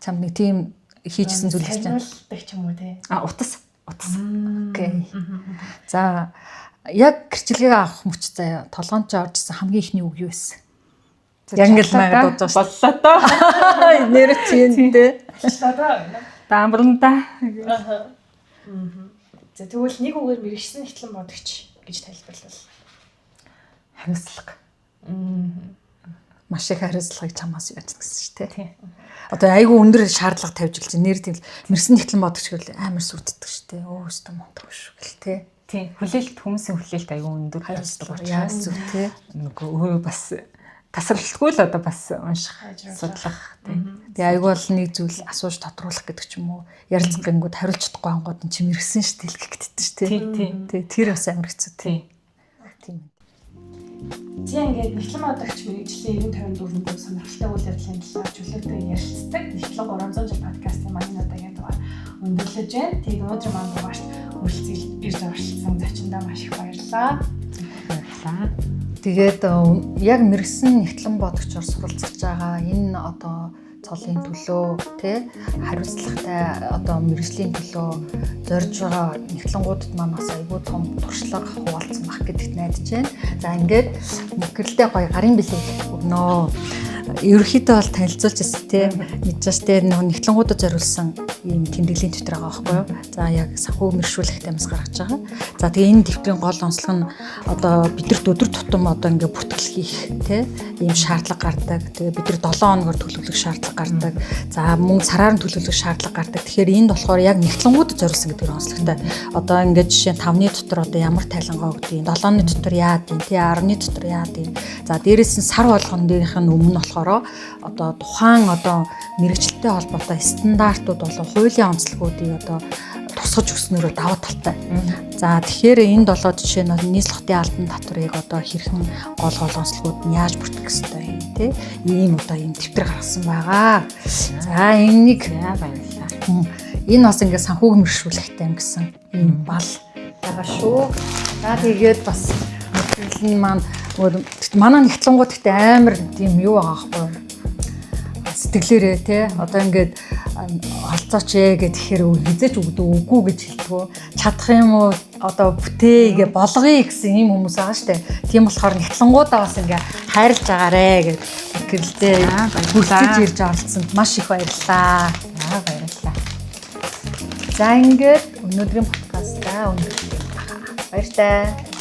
Чам нэг тийм хийжсэн зүйл хийж байна. Сануулдаг ч юм уу те. Утас. Окей. За яг гэрчлэгээ авах мөч заяа толгоонд ч оржсэн хамгийн ихний үг юу вэ? Яг ингээл маяг дуудаж боллоо доо. Нэр тиймдээ. болчихлоо да. Даамбарнда. За тэгвэл нэг үгээр мэрэгсэн нэгтлэн бодогч гэж тайлбарлавал. Хариуцлага. Маш их хариуцлагыг чамаас яаж гэсэн шүү дээ. Тийм. Одоо айгүй өндөр шаардлага тавьж ил чинь нэр тийм мэрсэн нэгтлэн бодогч гэвэл амар сүрддэг шүү дээ. Өөстөө мундаг шүү гэл тээ. Тийм. Хүлээлт хүмүүсийн хүлээлт айгүй өндөр Хариуцлага яаж зүг тээ. Нөгөө өө бас тасралтгүй л одоо бас унших судлах тийм. Тэгээ айгүй бол нэг зүйл асууж тодруулах гэдэг ч юм уу. Ярилцах гингүүд хариулж чадахгүй ангууд нь чи мэрсэн шүү дээ л гэхдээ шүү дээ. Тийм. Тэгээ тэр бас амар хэцүү Тийм. тийм. Тийм ингээд нэгтлэн бодогч мэрэгжлийн 90-54 сонирхолтой үйл явдлын талаар чөлөөтэй ярилцдаг. Нэгтлэн 300 жил подкастын маань удаагийн дугаар өндөрлөж байна. Тэгээ өнөөдөр маань дугаарт хүрэлцэл ирж оролцсон зочиндоо маш их баярлалаа. Баярлалаа. Тэгээд яг мэрэгсэн нэгтлэн бодогчоор суралцж байгаа энэ одоо цолын төлөө тий хариуцлагатай одоо мэрэгжлийн төлөө зорж байгаа нэгтлэнгуудад маань бас айгүй том туршлага хуваалцсан баг гэдэгт найдаж байна. За ингээд мөхөрлөдөө гоё гарын бэлэг өгнөө. Ерөнхийдөө бол танилцуулж ирсэн тий мэдж байгаа штэ нэгтлэнгуудад зориулсан ийм тэмдэглэлийн дэвтэр байгаа байхгүй юу. За яг санхүү мэршүүлэхтэй бас гаргаж байгаа. За тэгээ энэ дэвтрийн гол онцлог нь одоо бидэрт өдөр тутам одоо ингээ бүртгэл хийх тий ийм шаардлага гардаг. Тэгээ бид нар 7 хоногор төлөвлөх шаардлага гардаг. За мөн цагаар нь төлөвлөх шаардлага гардаг. Тэгэхээр энд болохоор яг нэгтлэнгуудад зориулсан гэдэг нь онцлогтой. Одоо ингээ жишээ нь 5-ны дотор одоо ямар тайлангаа өгдөг, 7-ны дотор яад юм, тий 10-ны дотор яад юм. За дээрээс нь сар болгон дээрийнх нь өмнө болохоор одоо тухайн одоо мэрэгчлэлтэй холбоотой стандартууд болон хуулийн онцлогуудыг одоо тусгаж өгснөөрөө даваа талтай. За тэгэхээр энд болоод жишээ нь нийслэхтийн албан татварыг одоо хэрхэн гол онцлогууд нь яаж бүртгэх ёстой юм те ийм одоо ийм дэвтэр гаргасан байгаа. За энийг баярлалаа. Энэ бас ингээд санхүүг мэршүүлэхтэй юм гэсэн ийм бал байгаа шүү. За тэгээд бас мэршүүлэн маань манай нэгтлэнгууд гэхдээ амар тийм юу байгаа байхгүй сэтгэлээрээ те одоо ингээд олцооч гэхээр хизээч үгүй гэж хэлдэг. Чадах юм уу одоо бүтээгээ болгоё гэсэн ийм хүмүүс байгаа штэ. Тийм болохоор нэгтлэнгуудаа бас ингээ хайрлаж агаарэ гэж гэрлээ. Хүртэж ирж оролцсонд маш их баярлалаа. Баярлалаа. За ингээд өнөөдрийн подкастаа өндөрлөе. Баярлалаа.